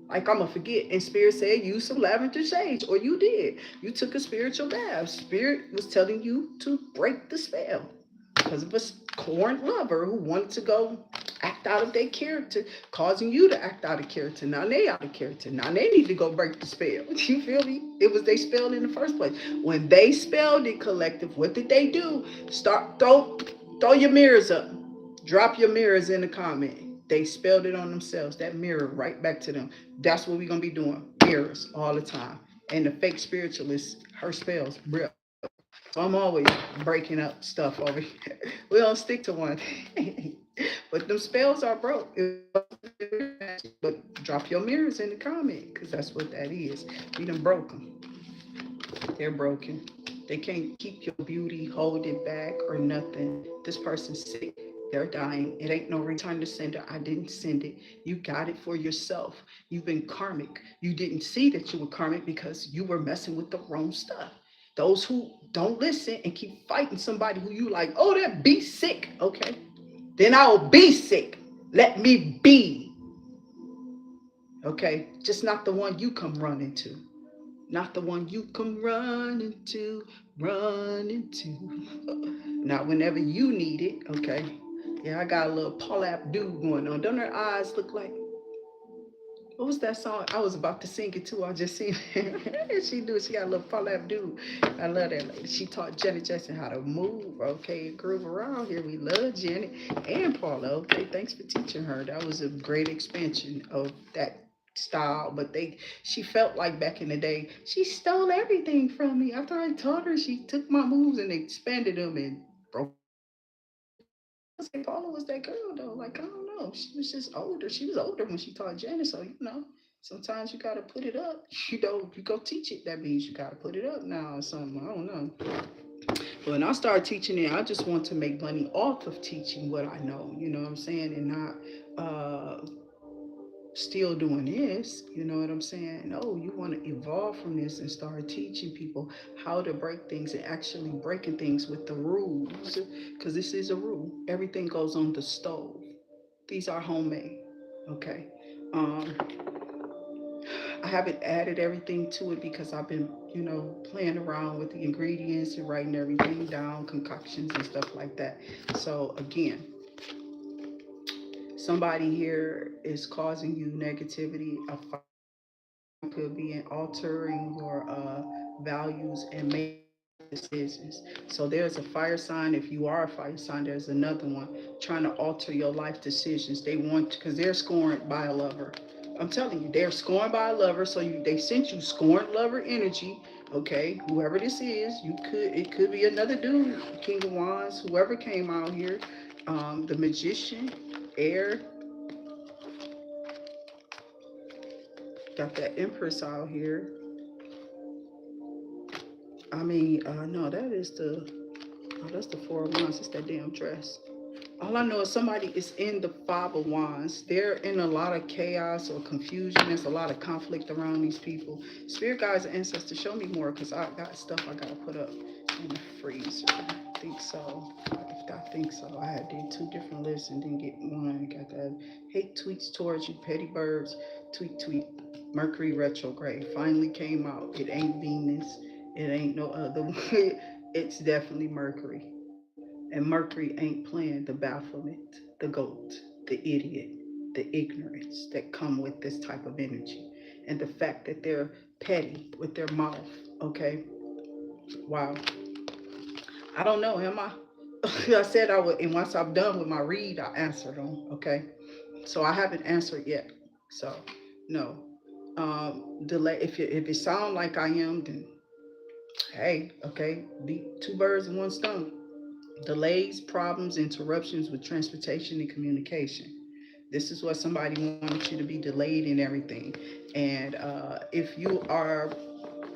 Speaker 1: Like I'm gonna forget. And Spirit said use some lavender sage, or you did. You took a spiritual bath. Spirit was telling you to break the spell because of a corn lover who wanted to go act out of their character, causing you to act out of character. Now they out of character. Now they need to go break the spell. You feel me? It was they spelled in the first place. When they spelled it, collective, what did they do? Start throw your mirrors up. Drop your mirrors in the comment. They spelled it on themselves. That mirror right back to them. That's what we're gonna be doing. Mirrors all the time. And the fake spiritualist, her spells, real. So I'm always breaking up stuff over here. We don't stick to one. But them spells are broke. But drop your mirrors in the comment, because that's what that is. We done broke them. They're broken. They can't keep your beauty, hold it back, or nothing. This person's sick. They're dying. It ain't no return to sender. I didn't send it. You got it for yourself. You've been karmic. You didn't see that you were karmic because you were messing with the wrong stuff. Those who don't listen and keep fighting somebody who you like, oh, that be sick. Okay. Then I'll be sick. Let me be. Okay. Just not the one you come running to. Not the one you come running to, running to. Not whenever you need it, okay? Yeah, I got a little Paul Abdul going on. Don't her eyes look like, what was that song? I was about to sing it too. I just seen it. She do. She got a little Paul Abdul. I love that lady. She taught Janet Jackson how to move, okay, groove around here. We love Janet and Paula. Okay, thanks for teaching her. That was a great expansion of that style. But she felt like back in the day, she stole everything from me. After I taught her, she took my moves and expanded them and broke. I was like, Paula was that girl though. Like, I don't know. She was just older. She was older when she taught Janet. So, sometimes you gotta put it up. You go teach it. That means you gotta put it up now or something. I don't know. But when I started teaching it, I just want to make money off of teaching what I know. You know what I'm saying? And not still doing this, you know what I'm saying? No, you want to evolve from this and start teaching people how to break things and actually breaking things with the rules. Because this is a rule. Everything goes on the stove. These are homemade. Okay. Um, I haven't added everything to it because I've been, playing around with the ingredients and writing everything down, concoctions and stuff like that. So again, somebody here is causing you negativity. A could be in altering your values and making decisions. So there's a fire sign. If you are a fire sign, there's another one trying to alter your life decisions. They want, because they're scorned by a lover. I'm telling you, they're scorned by a lover. So they sent you scorned lover energy. Okay, whoever this is, it could be another dude, King of Wands, whoever came out here, the magician, air, got that Empress out here. I mean, no, that's the Four of Wands. It's that damn dress. All I know is somebody is in the Five of Wands. They're in a lot of chaos or confusion. There's a lot of conflict around these people. Spirit guides and ancestors, show me more because I got stuff I got to put up in the freezer. I think so. I I think so. I had did 2 different lists and didn't get one. Got that hate tweets towards you, petty birds. Tweet, tweet. Mercury retrograde finally came out. It ain't Venus. It ain't no other way. It's definitely Mercury. And Mercury ain't playing the bafflement, the goat, the idiot, the ignorance that come with this type of energy. And the fact that they're petty with their mouth. Okay. Wow. I don't know. Am I? I said I would, and once I'm done with my read, I answer them. Okay. So I haven't answered yet. So no. Delay. If it sound like I am, then hey, okay. Be 2 birds in 1 stone. Delays, problems, interruptions with transportation and communication. This is what somebody wants you to be delayed in everything. And if you are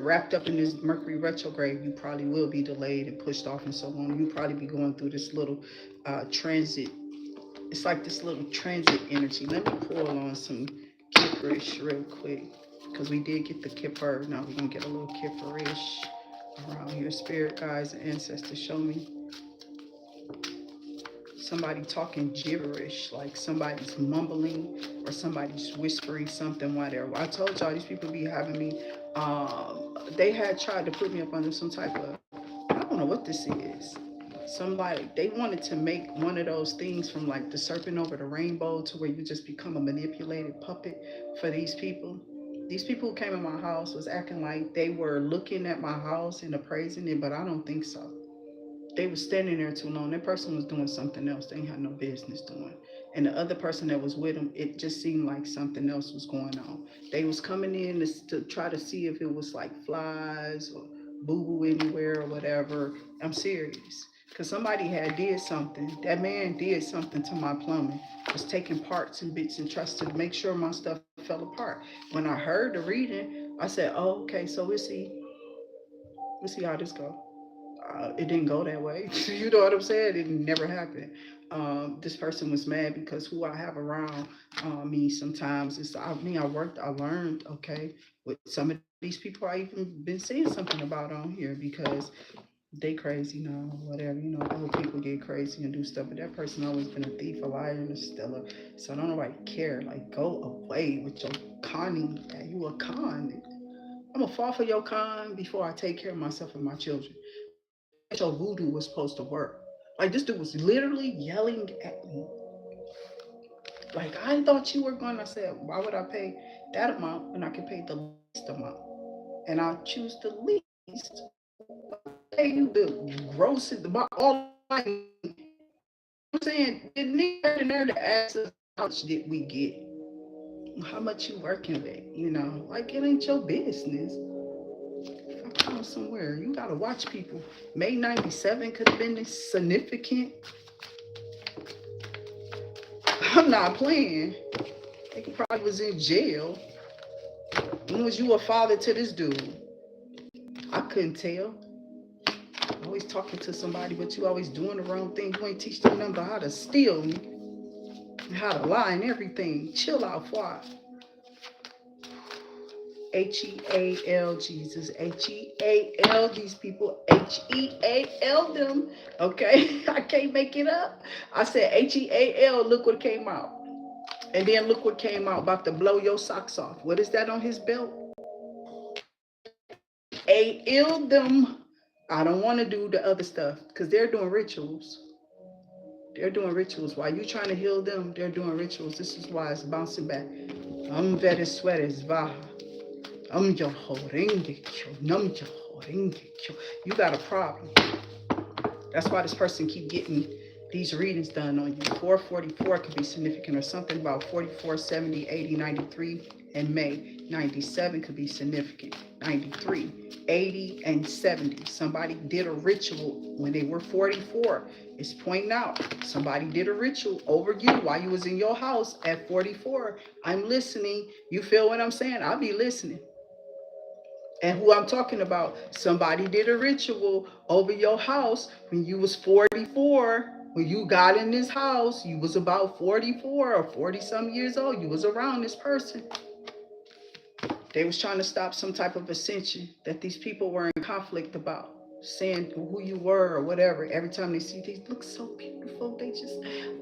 Speaker 1: wrapped up in this Mercury retrograde, you probably will be delayed and pushed off and so on. You'll probably be going through this little transit. It's like this little transit energy. Let me pull on some Kipperish real quick because we did get the Kipper. Now we're going to get a little Kipperish around here. Spirit guides and ancestors show me somebody talking gibberish, like somebody's mumbling or somebody's whispering something while they're. I told y'all these people be having me. They had tried to put me up under some type of. I don't know what this is. Some like they wanted to make one of those things from like the serpent over the rainbow to where you just become a manipulated puppet for these people. These people who came in my house was acting like they were looking at my house and appraising it, but I don't think so. They were standing there too long. That person was doing something else they ain't had no business doing. And the other person that was with them, it just seemed like something else was going on. They was coming in to try to see if it was like flies or boo-boo anywhere or whatever. I'm serious. Because somebody had did something. That man did something to my plumbing. Was taking parts and bits and trusts to make sure my stuff fell apart. When I heard the reading, I said, oh, okay, so we'll see how this goes. It didn't go that way. You know what I'm saying? It never happened. This person was mad because who I have around me sometimes is I worked, I learned, okay, with some of these people I even been seeing something about on here because they crazy now, whatever, old people get crazy and do stuff, but that person always been a thief, a liar, and a stealer. So I don't nobody care. Like, go away with your conning. Yeah, you a con. I'm gonna fall for your con before I take care of myself and my children. Like that's how your voodoo was supposed to work. Like this dude was literally yelling at me. Like I thought you were going. I said, why would I pay that amount when I can pay the least amount? And I choose the least. Pay you the gross, all the money. I'm saying the nigga in there to ask us how much did we get? How much you working with? Like it ain't your business. I found somewhere. You gotta watch people. May 97 could have been significant. I'm not playing. He probably was in jail. When was you a father to this dude? I couldn't tell. Always talking to somebody, but you always doing the wrong thing. You ain't teach them number how to steal and how to lie and everything. Chill out, fly. Heal, Jesus. Heal these people. Heal them. Okay? I can't make it up. I said Heal. Look what came out. And then look what came out. About to blow your socks off. What is that on his belt? Heal them. I don't want to do the other stuff because they're doing rituals. They're doing rituals. While you trying to heal them, they're doing rituals. This is why it's bouncing back. Very sweater vaha. Your horenge num your horenge. You got a problem. That's why this person keep getting these readings done on you. 444 could be significant or something about 44, 70, 80, 93, and May. 97 could be significant. 93, 80, and 70. Somebody did a ritual when they were 44. It's pointing out somebody did a ritual over you while you was in your house at 44. I'm listening. You feel what I'm saying? I'll be listening. And who I'm talking about, somebody did a ritual over your house when you was 44. When you got in this house, you was about 44 or 40 some years old. You was around this person. They was trying to stop some type of ascension that these people were in conflict about. saying who you were or whatever. Every time they see these look so beautiful, they just,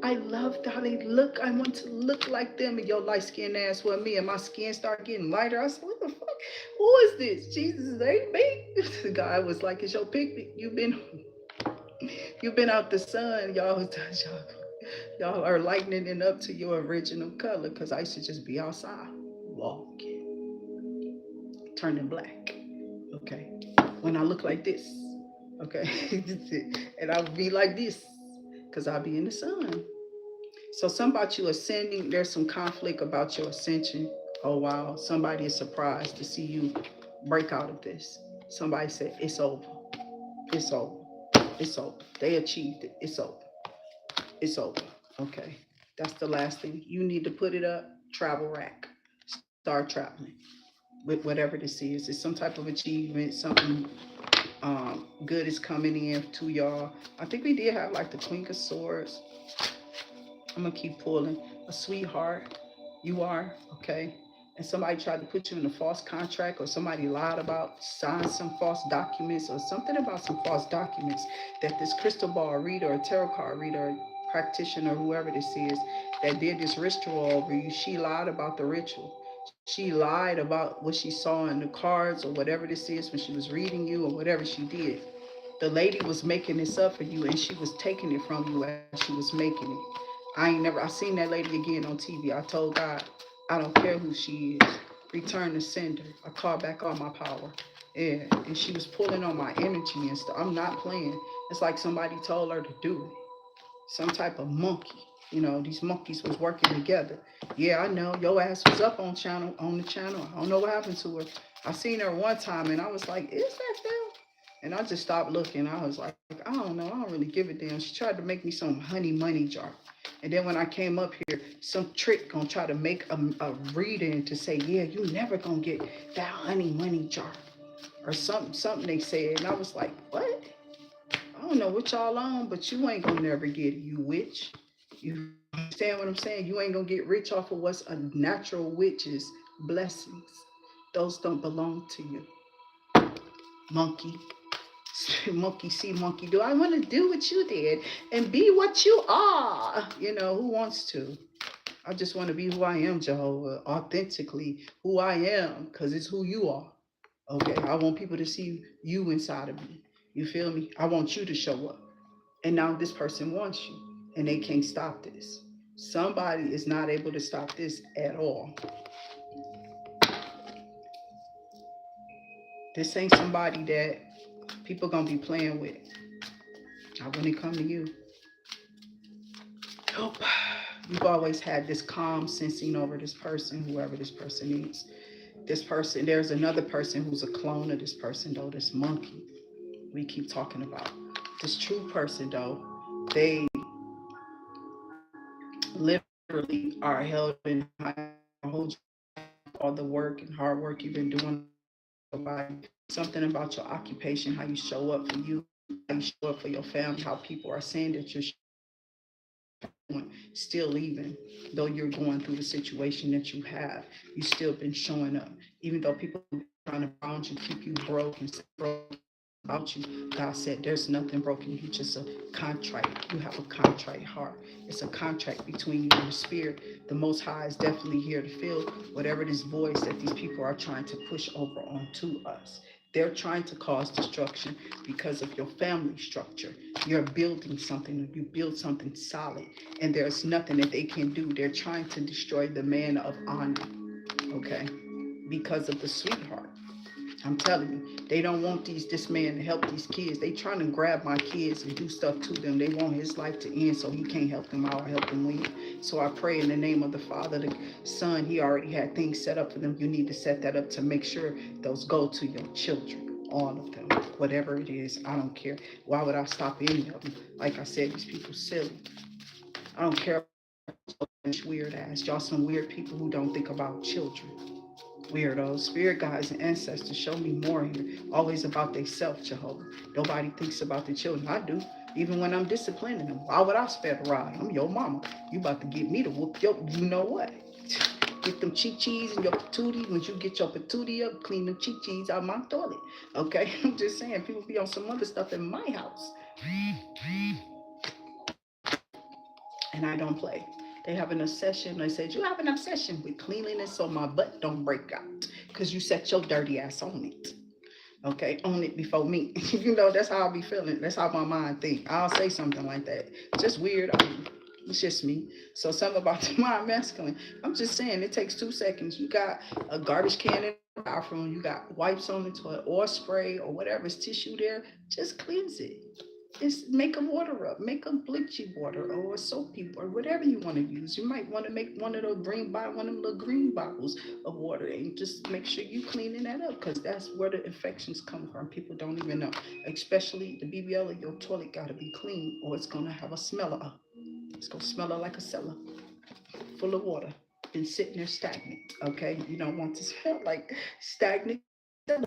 Speaker 1: I love how they look. I want to look like them. And your light skinned ass with me, and my skin start getting lighter. I said, what the fuck? Who is this? Jesus, it ain't me. The guy was like, it's your picnic. You've been out the sun, y'all are lightening it up to your original color. Cause I used to just be outside walking, turning black. Okay. When I look like this. Okay. And I would be like this. Cause I'll be in the sun. So something about you ascending, there's some conflict about your ascension. Oh wow. Somebody is surprised to see you break out of this. Somebody said, it's over. It's over. It's over. They achieved it. It's over. It's over. Okay. That's the last thing. You need to put it up, travel rack. Start traveling with whatever this is. It's some type of achievement, something good is coming in to y'all. I think we did have like the Queen of Swords. I'm gonna keep pulling. A sweetheart, you are, okay? And somebody tried to put you in a false contract, or somebody lied about, signed some false documents, or something about some false documents that this crystal ball reader, or tarot card reader, or practitioner, whoever this is, that did this ritual over you, she lied about the ritual. She lied about what she saw in the cards or whatever this is when she was reading you or whatever she did. The lady was making this up for you, and she was taking it from you as she was making it. I seen that lady again on TV. I told God, I don't care who she is. Return the sender. I call back all my power. Yeah. And she was pulling on my energy and stuff. I'm not playing. It's like somebody told her to do it. Some type of monkey. These monkeys was working together. Yeah, I know. Your ass was up on the channel. I don't know what happened to her. I seen her one time and I was like, is that them? And I just stopped looking. I was like, I don't know. I don't really give a damn. She tried to make me some honey money jar. And then when I came up here, some trick gonna try to make a reading to say, yeah, you never gonna get that honey money jar. Or something they said. And I was like, what? I don't know what y'all on, but you ain't gonna never get it, you witch. You understand what I'm saying? You ain't gonna get rich off of what's a natural witch's blessings. Those don't belong to you. Monkey. Monkey see, monkey do. I want to do what you did and be what you are. Who wants to? I just want to be who I am, Jehovah, authentically who I am, because it's who you are. Okay, I want people to see you inside of me. You feel me? I want you to show up. And now this person wants you, and they can't stop this. Somebody is not able to stop this at all. This ain't somebody that people gonna be playing with. Not when it come to you. Nope. You've always had this calm sensing over this person, whoever this person is. This person, there's another person who's a clone of this person, though, this monkey we keep talking about. This true person, though, they literally are held in high, hold all the work and hard work you've been doing. Something about your occupation, how you show up for you, how you show up for your family, how people are saying that you're still, even though you're going through the situation that you have, you still been showing up, even though people are trying to bound you, keep you broke and broke about you. God said there's nothing broken. You just a contrite. You have a contrite heart. It's a contract between you and the spirit. The Most High is definitely here to fill whatever this voice that these people are trying to push over onto us. They're trying to cause destruction because of your family structure. You're building something. You build something solid, and there's nothing that they can do. They're trying to destroy the man of honor. Okay, because of the sweetheart. I'm telling you, they don't want this man to help these kids. They trying to grab my kids and do stuff to them. They want his life to end so he can't help them out or help them win. So I pray in the name of the Father, the Son, he already had things set up for them. You need to set that up to make sure those go to your children. All of them. Whatever it is, I don't care. Why would I stop any of them? Like I said, these people silly. I don't care about weird ass. Y'all some weird people who don't think about children. Weirdos, spirit guides, and ancestors, show me more here. Always about they self, Jehovah. Nobody thinks about the children. I do. Even when I'm disciplining them. Why would I spare the rod? I'm your mama. You about to get me to whoop your, you know what? Get them chi-chis and your patootie. When you get your patootie up, clean them chi-chis out my toilet. Okay? I'm just saying, people be on some other stuff in my house. And I don't play. They have an obsession. They said, you have an obsession with cleanliness so my butt don't break out. Because you set your dirty ass on it. Okay, own it before me. That's how I be feeling. That's how my mind think. I'll say something like that. Just weird. It's just me. So something about the mind masculine. I'm just saying it takes 2 seconds. You got a garbage can in the bathroom. You got wipes on the toilet or spray or whatever is tissue there. Just cleanse it. Just make a water up, make a bleachy water or a soapy or whatever you want to use. You might want to make one of those one of them little green bottles of water and just make sure you cleaning that up because that's where the infections come from. People don't even know, especially the BBL of your toilet got to be clean or it's gonna have a smeller. It's gonna smell like a cellar full of water. Been sitting there stagnant. Okay, you don't want to smell like stagnant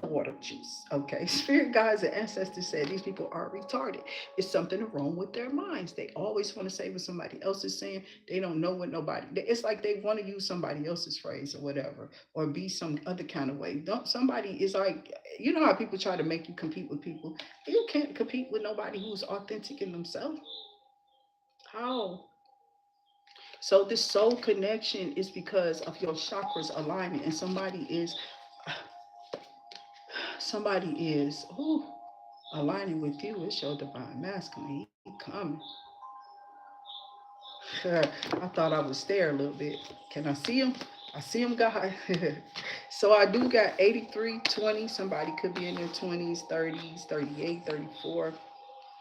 Speaker 1: water juice. Okay, spirit guides and ancestors said these people are retarded. It's something wrong with their minds. They always want to say what somebody else is saying. They don't know what nobody. It's like they want to use somebody else's phrase or whatever, or be some other kind of way. Don't somebody is like how people try to make you compete with people. You can't compete with nobody who's authentic in themselves. How? So this soul connection is because of your chakras alignment, and somebody is aligning with you. It's your divine masculine. He coming. I thought I was there a little bit. Can I see him? I see him, God. So I do got 83, 20. Somebody could be in their 20s, 30s, 38, 34,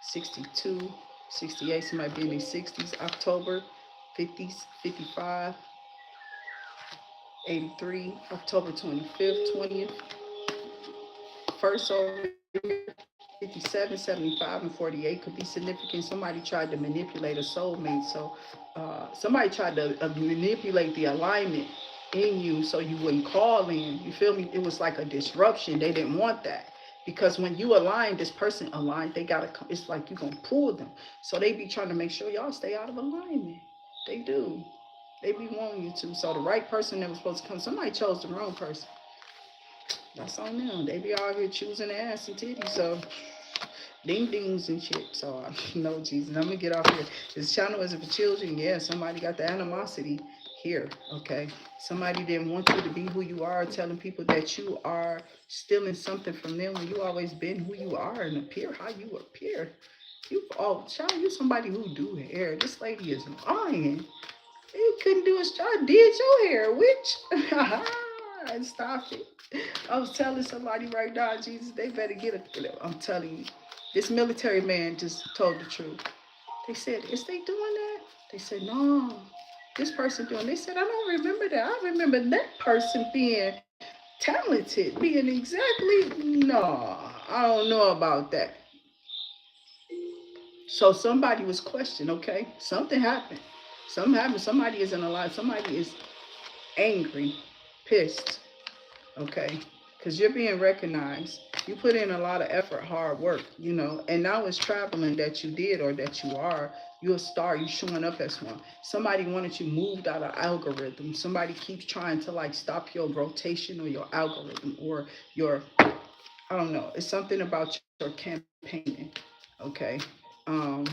Speaker 1: 62, 68. Somebody be in their 60s. October 50s, 55, 83, October 25th, 20th. First over here, 57, 75, and 48 could be significant. Somebody tried to manipulate a soulmate. So somebody tried to manipulate the alignment in you so you wouldn't call in. You feel me? It was like a disruption. They didn't want that. Because when you align, this person aligned, they gotta come. It's like you're gonna pull them. So they be trying to make sure y'all stay out of alignment. They do. They be wanting you to. So the right person that was supposed to come, somebody chose the wrong person. That's on them. They be out here choosing ass and titties. So ding dings and shit. So no Jesus. I'm gonna get off here. This channel isn't for children. Yeah, somebody got the animosity here. Okay. Somebody didn't want you to be who you are, telling people that you are stealing something from them when you always been who you are and appear how you appear. Child, you somebody who do hair. This lady is lying. You couldn't do his job. Did your hair, witch? Stop it. I was telling somebody right now, Jesus, they better get a. I'm telling you, this military man just told the truth. They said, is they doing that? They said, no. This person doing. They said, I don't remember that. I remember that person being talented, being exactly. No, I don't know about that. So somebody was questioned. Okay, something happened. Something happened. Somebody isn't alive. Somebody is angry, pissed. Okay, because you're being recognized. You put in a lot of effort, hard work, and now it's traveling that you did or that you are. You're a star. You're showing up as one. Somebody wanted you moved out of algorithm. Somebody keeps trying to like stop your rotation or your algorithm or your, I don't know. It's something about your campaigning. Okay. Um,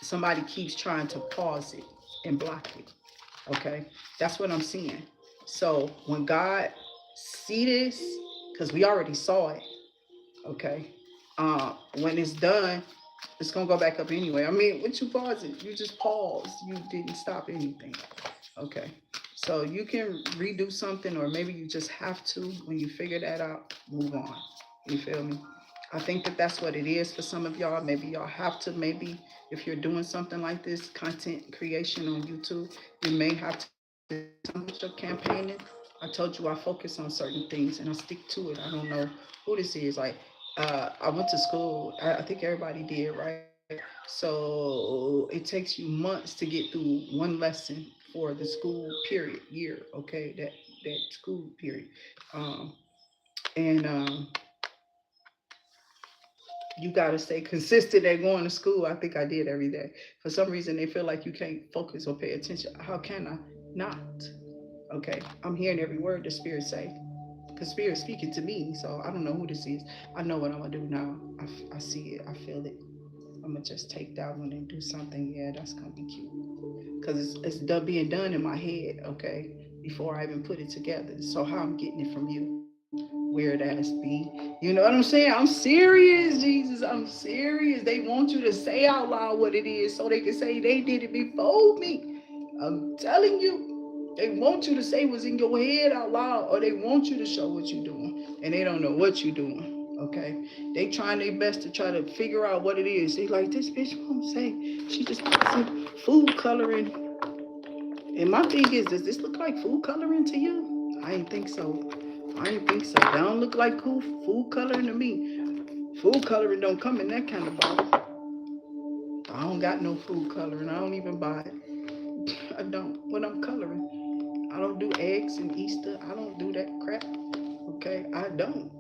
Speaker 1: Somebody keeps trying to pause it and block it. Okay, that's what I'm seeing. So when God see this, because we already saw it, okay, when it's done, it's gonna go back up anyway. I mean, what you pause it? You just paused. You didn't stop anything. Okay, so you can redo something, or maybe you just have to. When you figure that out, move on. You feel me? I think that that's what it is for some of y'all. Maybe y'all have to. Maybe if you're doing something like this, content creation on YouTube, you may have to some of your campaigning. I told you I focus on certain things and I stick to it. I don't know who this is. Like, I went to school. I think everybody did, right? So it takes you months to get through one lesson for the school period year. Okay, that school period, um, and you got to stay consistent at going to school. I think I did every day. For some reason, they feel like you can't focus or pay attention. How can I not? Okay, I'm hearing every word the Spirit say. Because Spirit speaking to me, so I don't know who this is. I know what I'm gonna do now. I see it, I feel it. I'm gonna just take that one and do something. Yeah, that's gonna be cute. Because it's done being done in my head, okay, before I even put it together. So how I'm getting it from you? Weird ass B. You know what I'm saying? I'm serious, Jesus. I'm serious. They want you to say out loud what it is so they can say they did it before me. I'm telling you. They want you to say what's in your head out loud, or they want you to show what you're doing. And they don't know what you're doing. Okay? They trying their best to try to figure out what it is. They like, this bitch won't say. She just put some food coloring. And my thing is, does this look like food coloring to you? I ain't think so. I ain't think so. That don't look like cool food coloring to me. Food coloring don't come in that kind of bottle. I don't got no food coloring. I don't even buy it. I don't. When I'm coloring, I don't do eggs and Easter. I don't do that crap. Okay, I don't.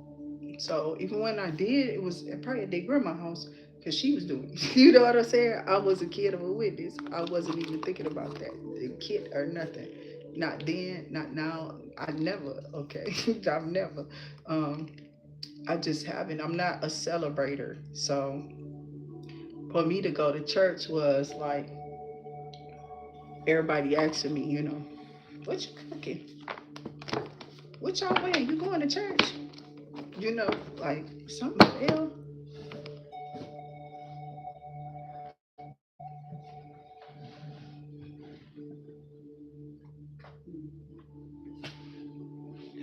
Speaker 1: So even when I did, it was probably at their grandma's house because she was doing it. You know what I'm saying? I was a kid of a witness. I wasn't even thinking about that, the kid or nothing. Not then, not now. I never. Okay, I've never. Um, I just haven't. I'm not a celebrator. So for me to go to church was like everybody asking me, what you cooking? What y'all wearing? You going to church? Like something fell.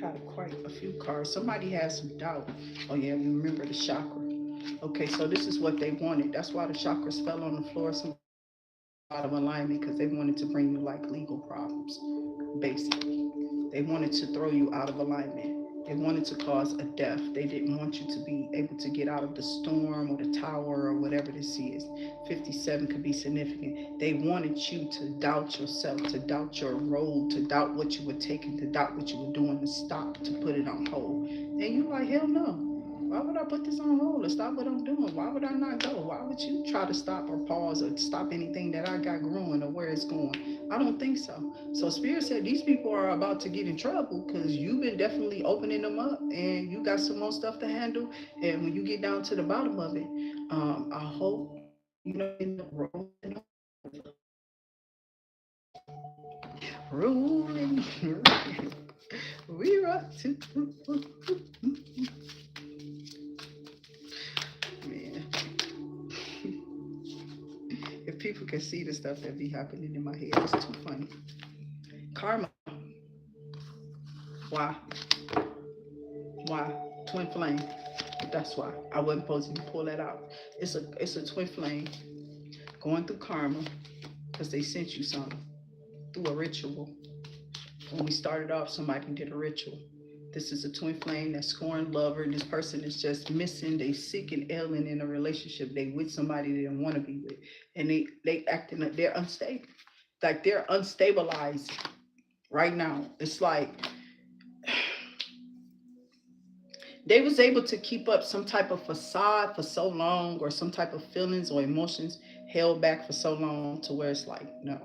Speaker 1: Had quite a few cards. Somebody had some doubt. Oh yeah, you remember the chakra. Okay, so this is what they wanted. That's why the chakras fell on the floor. Somebody out of alignment because they wanted to bring you like legal problems, basically. They wanted to throw you out of alignment. They wanted to cause a death. They didn't want you to be able to get out of the storm or the tower or whatever this is. 57 could be significant. They wanted you to doubt yourself, to doubt your role, to doubt what you were taking, to doubt what you were doing, to stop, to put it on hold. And you like, hell no. Why would I put this on hold or stop what I'm doing? Why would I not go? Why would you try to stop or pause or stop anything that I got growing or where it's going? I don't think so. So Spirit said these people are about to get in trouble because you've been definitely opening them up and you got some more stuff to handle. And when you get down to the bottom of it, I hope you don't end up rolling rolling. We rock to man. If people can see the stuff that be happening in my head, it's too funny. Karma. Why? Why? Twin flame. That's why I wasn't supposed to pull that out. It's a twin flame going through karma because they sent you something through a ritual. When we started off, somebody did a ritual. This is a twin flame that's scorned lover. This person is just missing. They sick and ailing in a relationship. They with somebody they don't want to be with, and they acting like they're unstable, like they're unstabilized right now. It's like they was able to keep up some type of facade for so long, or some type of feelings or emotions held back for so long to where it's like, no,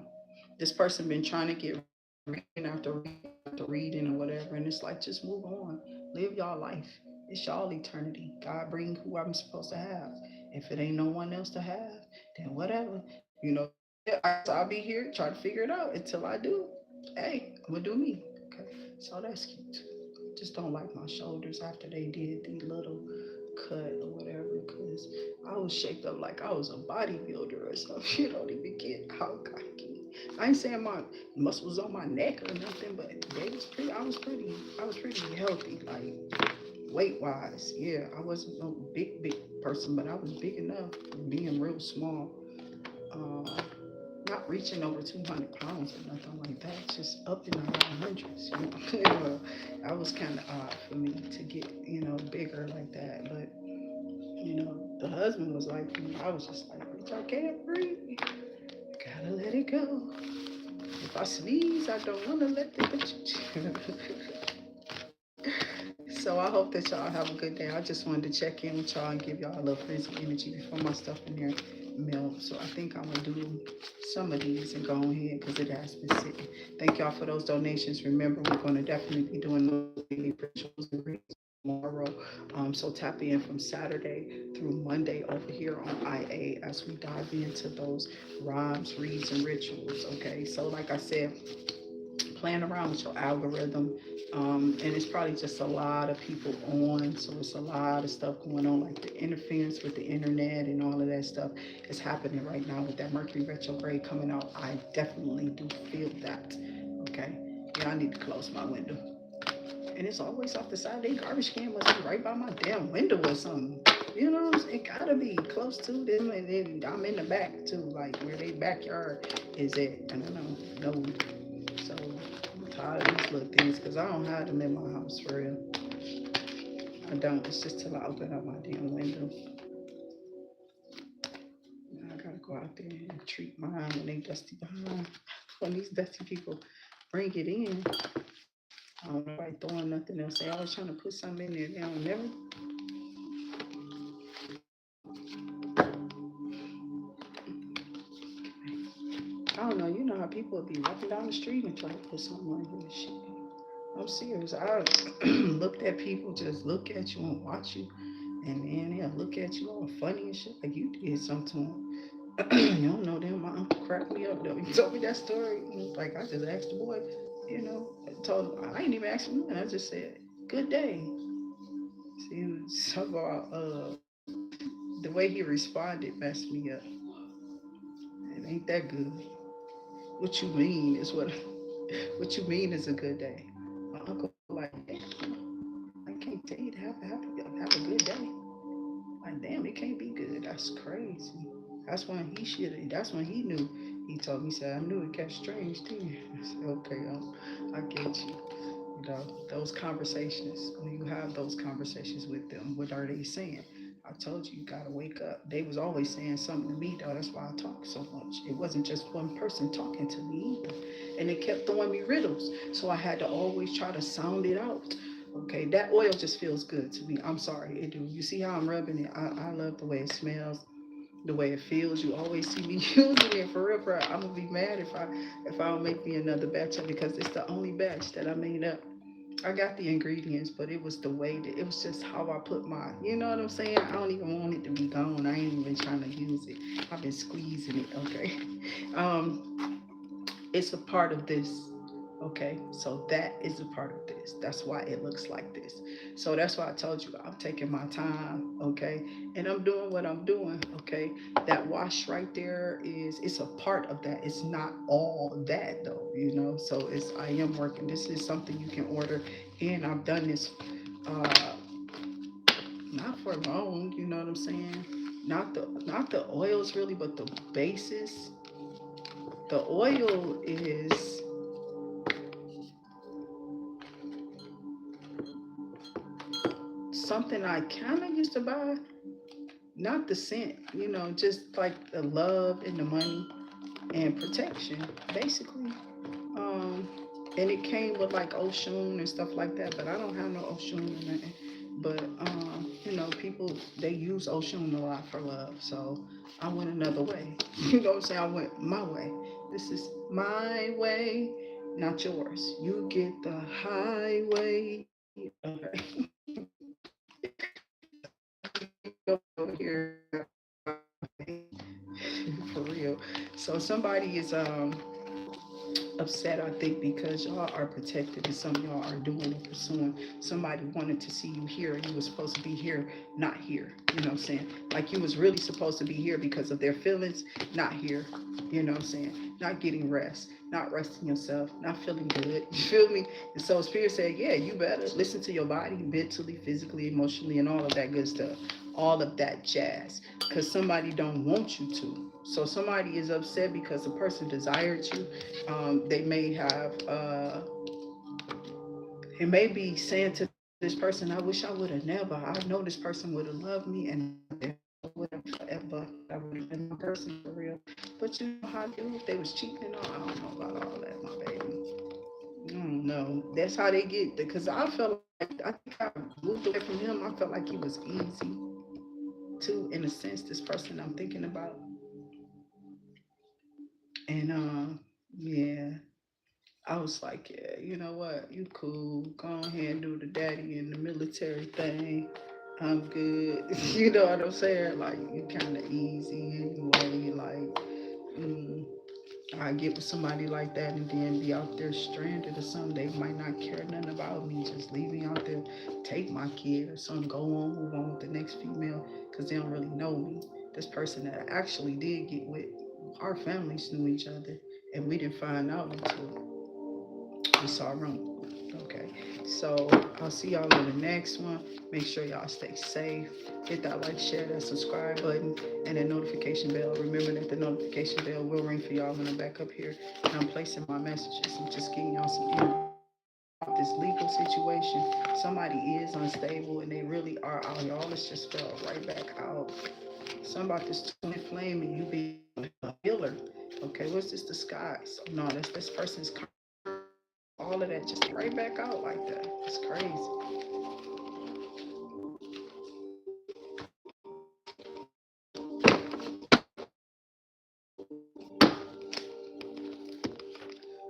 Speaker 1: this person been trying to get reading after reading after reading or whatever, and it's like, just move on, live y'all life. It's y'all eternity. God bring who I'm supposed to have. If it ain't no one else to have, then whatever. I'll be here trying to figure it out until I do. Hey, I'm gonna do me. Okay, so that's cute. Just don't like my shoulders after they did the little cut or whatever, because I was shaped up like I was a bodybuilder or something. You don't even get how cocky. I ain't saying my muscles on my neck or nothing, but they was pretty. I was pretty healthy, like weight wise. Yeah, I wasn't no big person, but I was big enough for being real small. Um, Not reaching over 200 pounds or nothing like that, just up in the high hundreds. That was kind of odd for me to get, bigger like that. But, the husband was like, I was just like, bitch, I can't breathe. Gotta let it go. If I sneeze, I don't want to let the bitch. So I hope that y'all have a good day. I just wanted to check in with y'all and give y'all a little crazy energy before my stuff in there, mail. So I think I'm gonna do some of these and go ahead because it has been sitting. Thank y'all for those donations. Remember, we're gonna definitely be doing those daily rituals and readings tomorrow. So tap in from Saturday through Monday over here on IA as we dive into those rhymes, reads, and rituals. Okay. So like I said, playing around with your algorithm. And it's probably just a lot of people on, so it's a lot of stuff going on, like the interference with the internet and all of that stuff is happening right now with that Mercury retrograde coming out. I definitely do feel that. Okay, yeah, I need to close my window, and it's always off the side. They garbage can must be right by my damn window or something. You know, it gotta be close to them, and then I'm in the back too, like where their backyard is at. And I don't know. So I'm tired of these little things because I don't have them in my house for real. I don't. It's just till I open up my damn window. I gotta go out there and treat mine when they dusty behind. When these dusty people bring it in, I don't know if throwing nothing else. They always trying to put something in there. They don't never. I don't know. You know how people would be walking down the street and try to put something on this shit. I'm serious. I looked at people just look at you and watch you, and then they'll look at you all funny and shit like you did something to them. You don't know them. My uncle cracked me up though. He told me that story. Like I just asked the boy, I told him I ain't even asked him nothing. I just said, "Good day." See, he was talking about the way he responded messed me up. It ain't that good. What you mean is what? What you mean is a good day. My uncle like, I can't tell you to have a good day. Like, damn, it can't be good. That's crazy. That's when he should. That's when he knew. He told me, he said, I knew it got strange too. I said, okay, I get you. Those conversations, when you have those conversations with them, what are they saying? I told you, you gotta wake up. They was always saying something to me, though. That's why I talk so much. It wasn't just one person talking to me either. And it kept throwing me riddles. So I had to always try to sound it out. Okay, that oil just feels good to me. I'm sorry, it do. You see how I'm rubbing it? I love the way it smells, the way it feels. You always see me using it for real. I'm gonna be mad if I don't make me another batch of it because it's the only batch that I made up. I got the ingredients, but it was the way that it was just how I put mine. You know what I'm saying? I don't even want it to be gone. I ain't even trying to use it. I've been squeezing it. Okay, it's a part of this. Okay, so that is a part of this. That's why it looks like this. So that's why I told you I'm taking my time. Okay, and I'm doing what I'm doing. Okay, that wash right there it's a part of that. It's not all that though. So I am working. This is something you can order, and I've done this. Uh, Not for long. You know what I'm saying? Not the oils really, but the bases. The oil is something I kind of used to buy, not the scent, just like the love and the money and protection, basically. Um, and it came with like Oshun and stuff like that, but I don't have no Oshun or nothing. But people they use Oshun a lot for love, so I went another way. You know what I'm saying? I went my way. This is my way, not yours. You get the highway. Okay. Over here for real. So somebody is upset, I think, because y'all are protected and some of y'all are doing and pursuing. Somebody wanted to see you here. You were supposed to be here, not here. You know what I'm saying? Like you was really supposed to be here because of their feelings, not here. You know what I'm saying? Not getting rest, not resting yourself, not feeling good. You feel me? And so Spirit said, yeah, you better listen to your body mentally, physically, emotionally, and all of that good stuff. All of that jazz. Because somebody don't want you to. So somebody is upset because the person desired you. They may have, it may be saying to this person, I wish I would have never. I know this person would have loved me and I would have forever. I would have been my person for real. But you know how they do if they was cheating and all. I don't know about all that, my baby. I don't know. That's how they get. Because I felt like, I think I moved away from him. I felt like he was easy too, in a sense, this person I'm thinking about. And yeah, I was like, yeah, you know what? You cool. Go ahead and do the daddy in the military thing. I'm good. You know what I'm saying? Like, you kind of easy anyway. Like, mm, I get with somebody like that and then be out there stranded or something. They might not care nothing about me. Just leave me out there, take my kid or something, go on, move on with the next female because they don't really know me. This person that I actually did get with, our families knew each other and we didn't find out until we saw room. Okay, so I'll see y'all in the next one. Make sure y'all stay safe. Hit that like, share, that subscribe button, and that notification bell. Remember that the notification bell will ring for y'all when I'm back up here and I'm placing my messages. I'm just giving y'all some info about this legal situation. Somebody is unstable and they really are out here. All this just fell right back out. Something about this twin flame and you being a healer. Okay, what's this disguise? No, that's this person's all of that just right back out like that. It's crazy.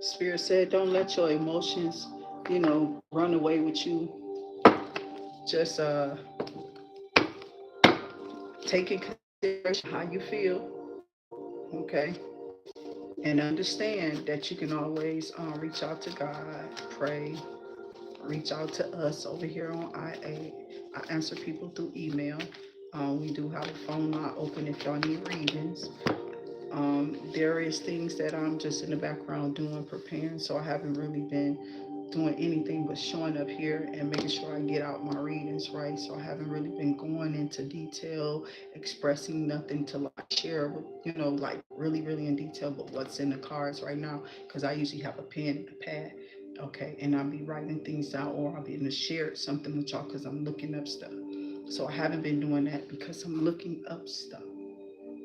Speaker 1: Spirit said, don't let your emotions, run away with you. Just take in consideration how you feel, okay? And understand that you can always reach out to God, pray, reach out to us over here on IA. I answer people through email. We do have a phone line open if y'all need readings. There is things that I'm just in the background doing, preparing, so I haven't really been doing anything but showing up here and making sure I get out my readings right. So I haven't really been going into detail, expressing nothing to like share with, like really, really in detail, but what's in the cards right now, because I usually have a pen and a pad. Okay, and I'll be writing things down or I'll be in to share something with y'all because I'm looking up stuff. So I haven't been doing that because I'm looking up stuff.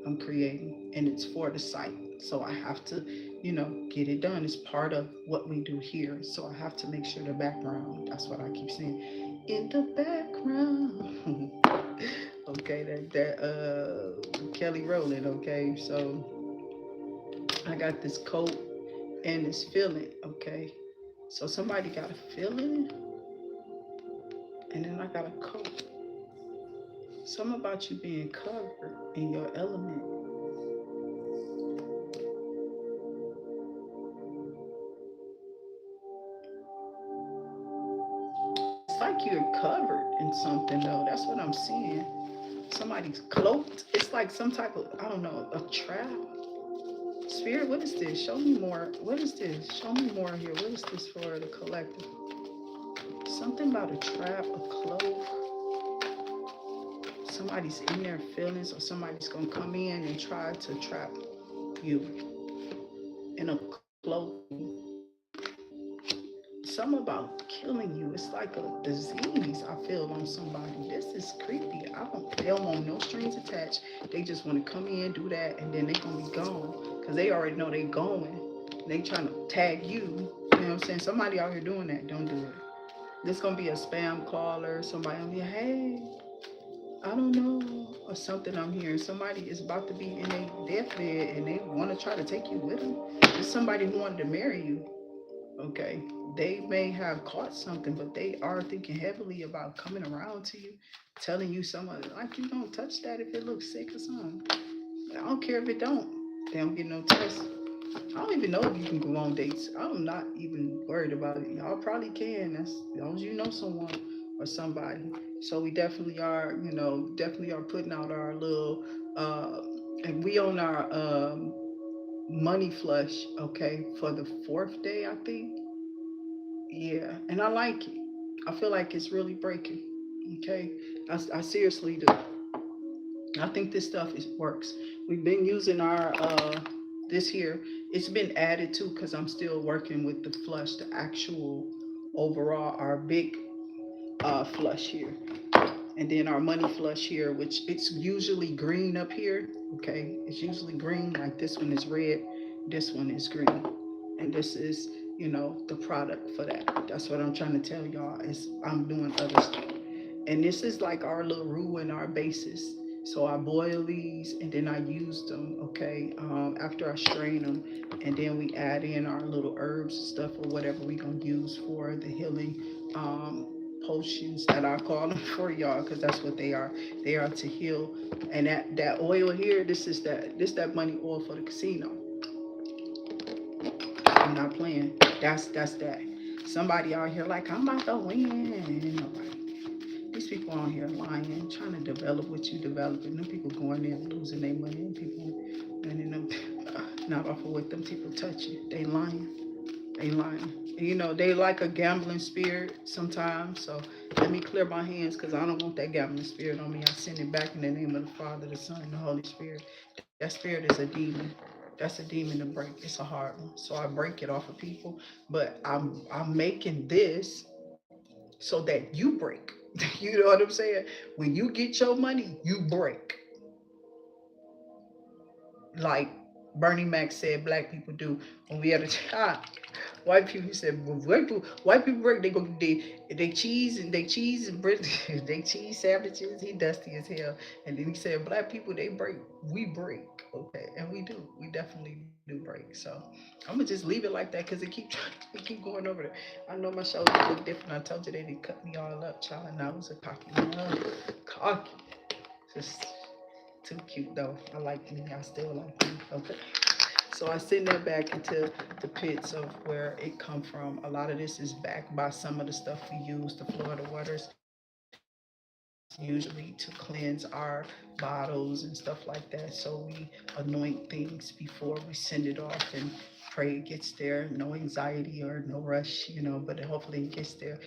Speaker 1: I'm creating, and it's for the site. So I have to, get it done. It's part of what we do here. So I have to make sure the background, that's what I keep saying, in the background. Okay, that Kelly Rowland, okay? So I got this coat and this feeling, okay? So somebody got a feeling, and then I got a coat. Something about you being covered in your element. It's like you're covered in something though. That's what I'm seeing. Somebody's cloaked. It's like some type of, I don't know, a trap. Spirit, what is this? Show me more. What is this? Show me more here. What is this for the collective? Something about a trap, a cloak. Somebody's in their feelings, or somebody's gonna come in and try to trap you in a cloak. Something about killing you. It's like a disease I feel on somebody. This is creepy. They don't want no strings attached. They just want to come in, do that, and then they gonna be gone. Cause they already know they going. They trying to tag you. You know what I'm saying? Somebody out here doing that. Don't do it. This gonna be a spam caller. Somebody gonna be, hey, I don't know, or something. I'm hearing somebody is about to be in a deathbed and they want to try to take you with them. It's somebody who wanted to marry you. Okay, they may have caught something, but they are thinking heavily about coming around to you, telling you something like you don't touch that if it looks sick or something. I don't care if it don't. They don't get no test. I don't even know if you can go on dates. I'm not even worried about it. Y'all probably can. That's as long as you know someone or somebody. So we definitely are, definitely are putting out our little and we on our money flush, okay, for the fourth day, I think. Yeah, and I like it. I feel like it's really breaking. Okay, I seriously do. I think this stuff works. We've been using our this here. It's been added to because I'm still working with the flush, the actual overall our big flush here, and then our money flush here, which it's usually green up here. Okay, it's usually green. Like this one is red, this one is green, and this is the product for that. That's what I'm trying to tell y'all. Is I'm doing other stuff, and this is like our little rule and our basis. So I boil these and then I use them, okay, after I strain them. And then we add in our little herbs and stuff or whatever we going to use for the healing potions that I call them for y'all, because that's what they are. They are to heal. And that oil here, this that money oil for the casino. I'm not playing. That's that. Somebody out here like, I'm about to win. Ain't nobody. These people on here lying, trying to develop what you developing. Them people going there losing their money, and people winning them not off of what them people touching. They lying. They lying. And, they like a gambling spirit sometimes. So let me clear my hands because I don't want that gambling spirit on me. I send it back in the name of the Father, the Son, and the Holy Spirit. That spirit is a demon. That's a demon to break. It's a hard one. So I break it off of people. But I'm making this so that you break. You know what I'm saying? When you get your money, you break. Like Bernie Mac said black people do when we had a child. White people said, well, white people break, they cheese and bread, they cheese sandwiches. He dusty as hell. And then he said black people, they break, we break. Okay, and we do. We definitely do break. So I'm gonna just leave it like that because it keep going over there. I know my shoulders look different. I told you they did cut me all up, child, and I was a cocky man. Cocky. Just too cute though. I like me. I still like me. Okay. So I send that back into the pits of where it come from. A lot of this is backed by some of the stuff we use. The Florida waters usually to cleanse our bottles and stuff like that. So we anoint things before we send it off and pray it gets there. No anxiety or no rush, but hopefully it gets there.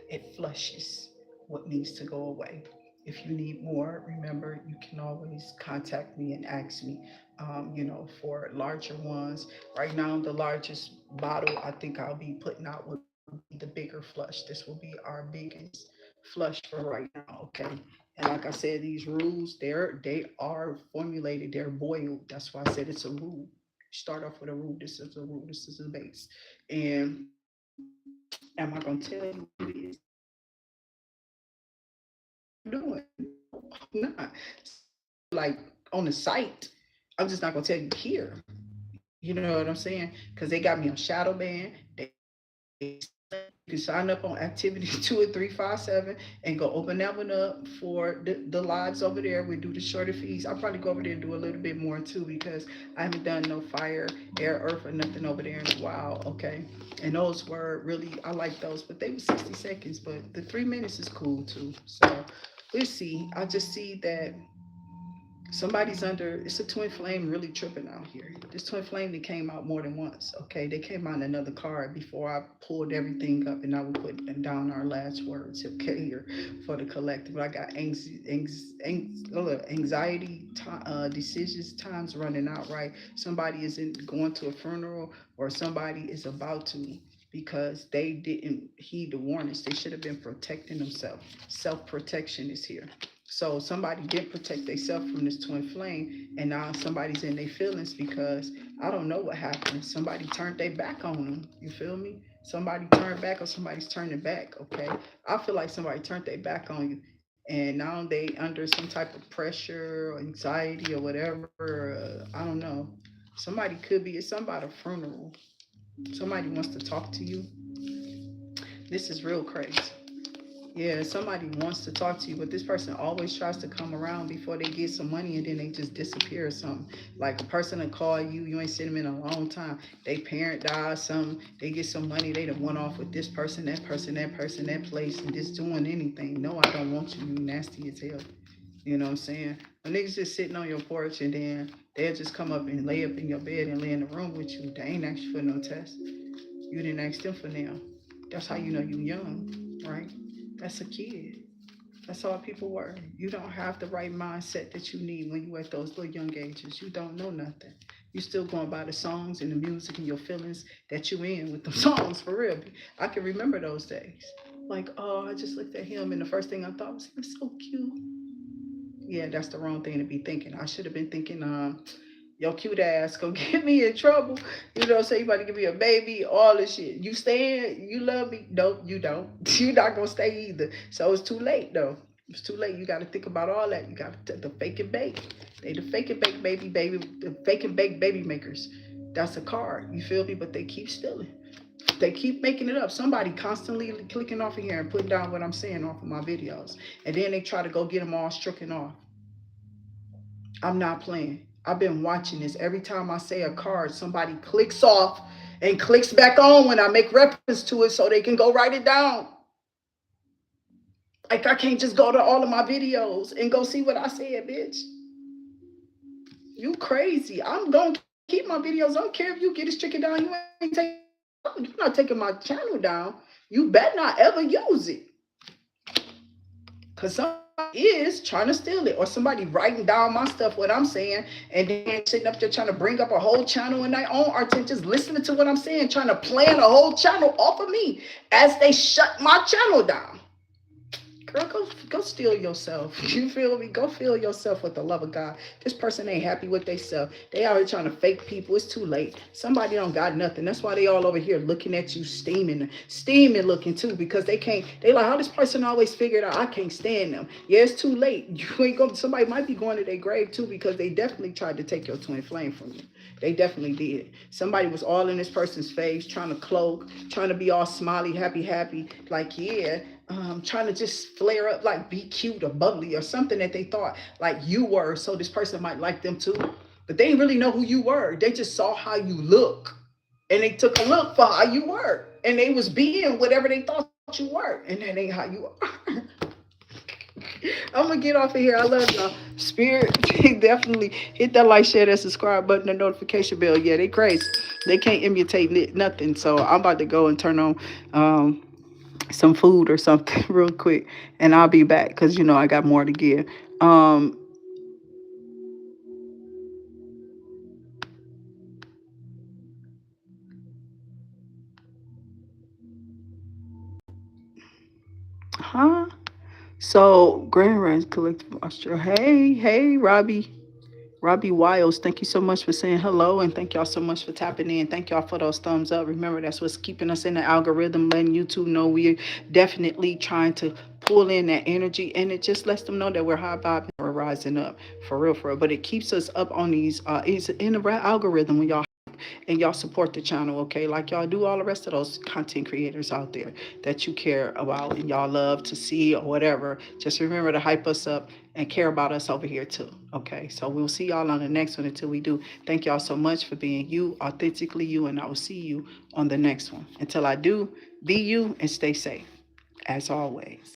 Speaker 1: It flushes what needs to go away. If you need more, remember you can always contact me and ask me, for larger ones. Right now, the largest bottle I think I'll be putting out would be the bigger flush. This will be our biggest flush for right now, okay? And like I said, these rules, they are formulated, they're boiled. That's why I said it's a rule. Start off with a rule. This is a rule. This is a base. And am I gonna tell you what it is? Doing? No, I'm not. So I'm gonna tell you like on the site. I'm just not gonna tell you here. You know what I'm saying? Because they got me on shadow ban. You can sign up on activity 2 or 3 5 7 and go open that one up for the lives over there. We do the shorter fees. I'll probably go over there and do a little bit more too because I haven't done no fire, air, earth, or nothing over there in a while. Okay. And those were really, I like those, but they were 60 seconds. But the 3 minutes is cool too. So we'll see. I just see that somebody's under, it's a twin flame really tripping out here. This twin flame that came out more than once. Okay, they came out in another card before I pulled everything up, and I will put down our last words, okay, here for the collective. I got anxiety decisions times running out, right? Somebody isn't going to a funeral, or somebody is about to, because they didn't heed the warnings. They should have been protecting themselves. Self protection is here. So somebody didn't protect themselves from this twin flame, and now somebody's in their feelings because I don't know what happened. Somebody turned their back on them. You feel me? Somebody turned back, or somebody's turning back. Okay, I feel like somebody turned their back on you, and now they under some type of pressure or anxiety or whatever. I don't know. Somebody could be. It's somebody a funeral. Somebody wants to talk to you. This is real crazy. Yeah, somebody wants to talk to you, but this person always tries to come around before they get some money and then they just disappear or something. Like a person will call you, you ain't seen them in a long time. They parent dies, some they get some money, they done went off with this person, that person, that person, that place, and just doing anything. No, I don't want you, you nasty as hell. You know what I'm saying? When niggas just sitting on your porch and then they'll just come up and lay up in your bed and lay in the room with you. They ain't asked you for no test. You didn't ask them for now. That's how you know you young, right? That's a kid. That's all people were. You don't have the right mindset that you need when you at those little young ages. You don't know nothing. You still going by the songs and the music and your feelings that you in with the songs for real. I can remember those days. Like, oh, I just looked at him and the first thing I thought was, he was so cute. Yeah, that's the wrong thing to be thinking. I should have been thinking, your cute ass gonna get me in trouble. You know, say you about to give me a baby, all this shit. You staying, you love me. No, you don't. You not gonna stay either. So it's too late though. It's too late. You got to think about all that. You got to the fake and bake. They the fake and bake the fake and bake baby makers. That's a card. You feel me? But they keep stealing. They keep making it up. Somebody constantly clicking off of here and putting down what I'm saying off of my videos. And then they try to go get them all stricken off. I'm not playing. I've been watching this. Every time I say a card, somebody clicks off and clicks back on when I make reference to it so they can go write it down. Like I can't just go to all of my videos and go see what I said, bitch. You crazy. I'm going to keep my videos. I don't care if you get it stricken down. You're not taking my channel down. You better not ever use it. Because somebody is trying to steal it. Or somebody writing down my stuff, what I'm saying, and then sitting up there trying to bring up a whole channel in their own art and just listening to what I'm saying, trying to plan a whole channel off of me as they shut my channel down. Girl, go steal yourself. You feel me? Go feel yourself with the love of God. This person ain't happy with themselves. They out here trying to fake people. It's too late. Somebody don't got nothing. That's why they all over here looking at you, steaming looking too, because they can't. They like, how this person always figured out. I can't stand them. Yeah, it's too late. You ain't going. Somebody might be going to their grave too, because they definitely tried to take your twin flame from you. They definitely did. Somebody was all in this person's face, trying to cloak, trying to be all smiley, happy, like, yeah, trying to just flare up, like be cute or bubbly or something that they thought like you were, so this person might like them too. But they didn't really know who you were. They just saw how you look, and they took a look for how you were, and they was being whatever they thought you were, and that ain't how you are. I'm gonna get off of here. I love y'all. Spirit, definitely hit that like, share, that subscribe button, the notification bell. Yeah, they crazy. They can't imitate nothing. So I'm about to go and turn on some food or something real quick, and I'll be back because I got more to give. Huh? So Grand Range Collective Australia. Hey, Robbie Wiles, thank you so much for saying hello, and thank y'all so much for tapping in. Thank y'all for those thumbs up. Remember, that's what's keeping us in the algorithm, letting YouTube know we're definitely trying to pull in that energy, and it just lets them know that we're high vibing, we're rising up, for real. But it keeps us up on these, it's in the algorithm when y'all and y'all support the channel, okay? Like y'all do all the rest of those content creators out there that you care about and y'all love to see or whatever. Just remember to hype us up and care about us over here too, okay? So we'll see y'all on the next one. Until we do, thank y'all so much for being you, authentically you, and I will see you on the next one. Until I do, be you and stay safe, as always.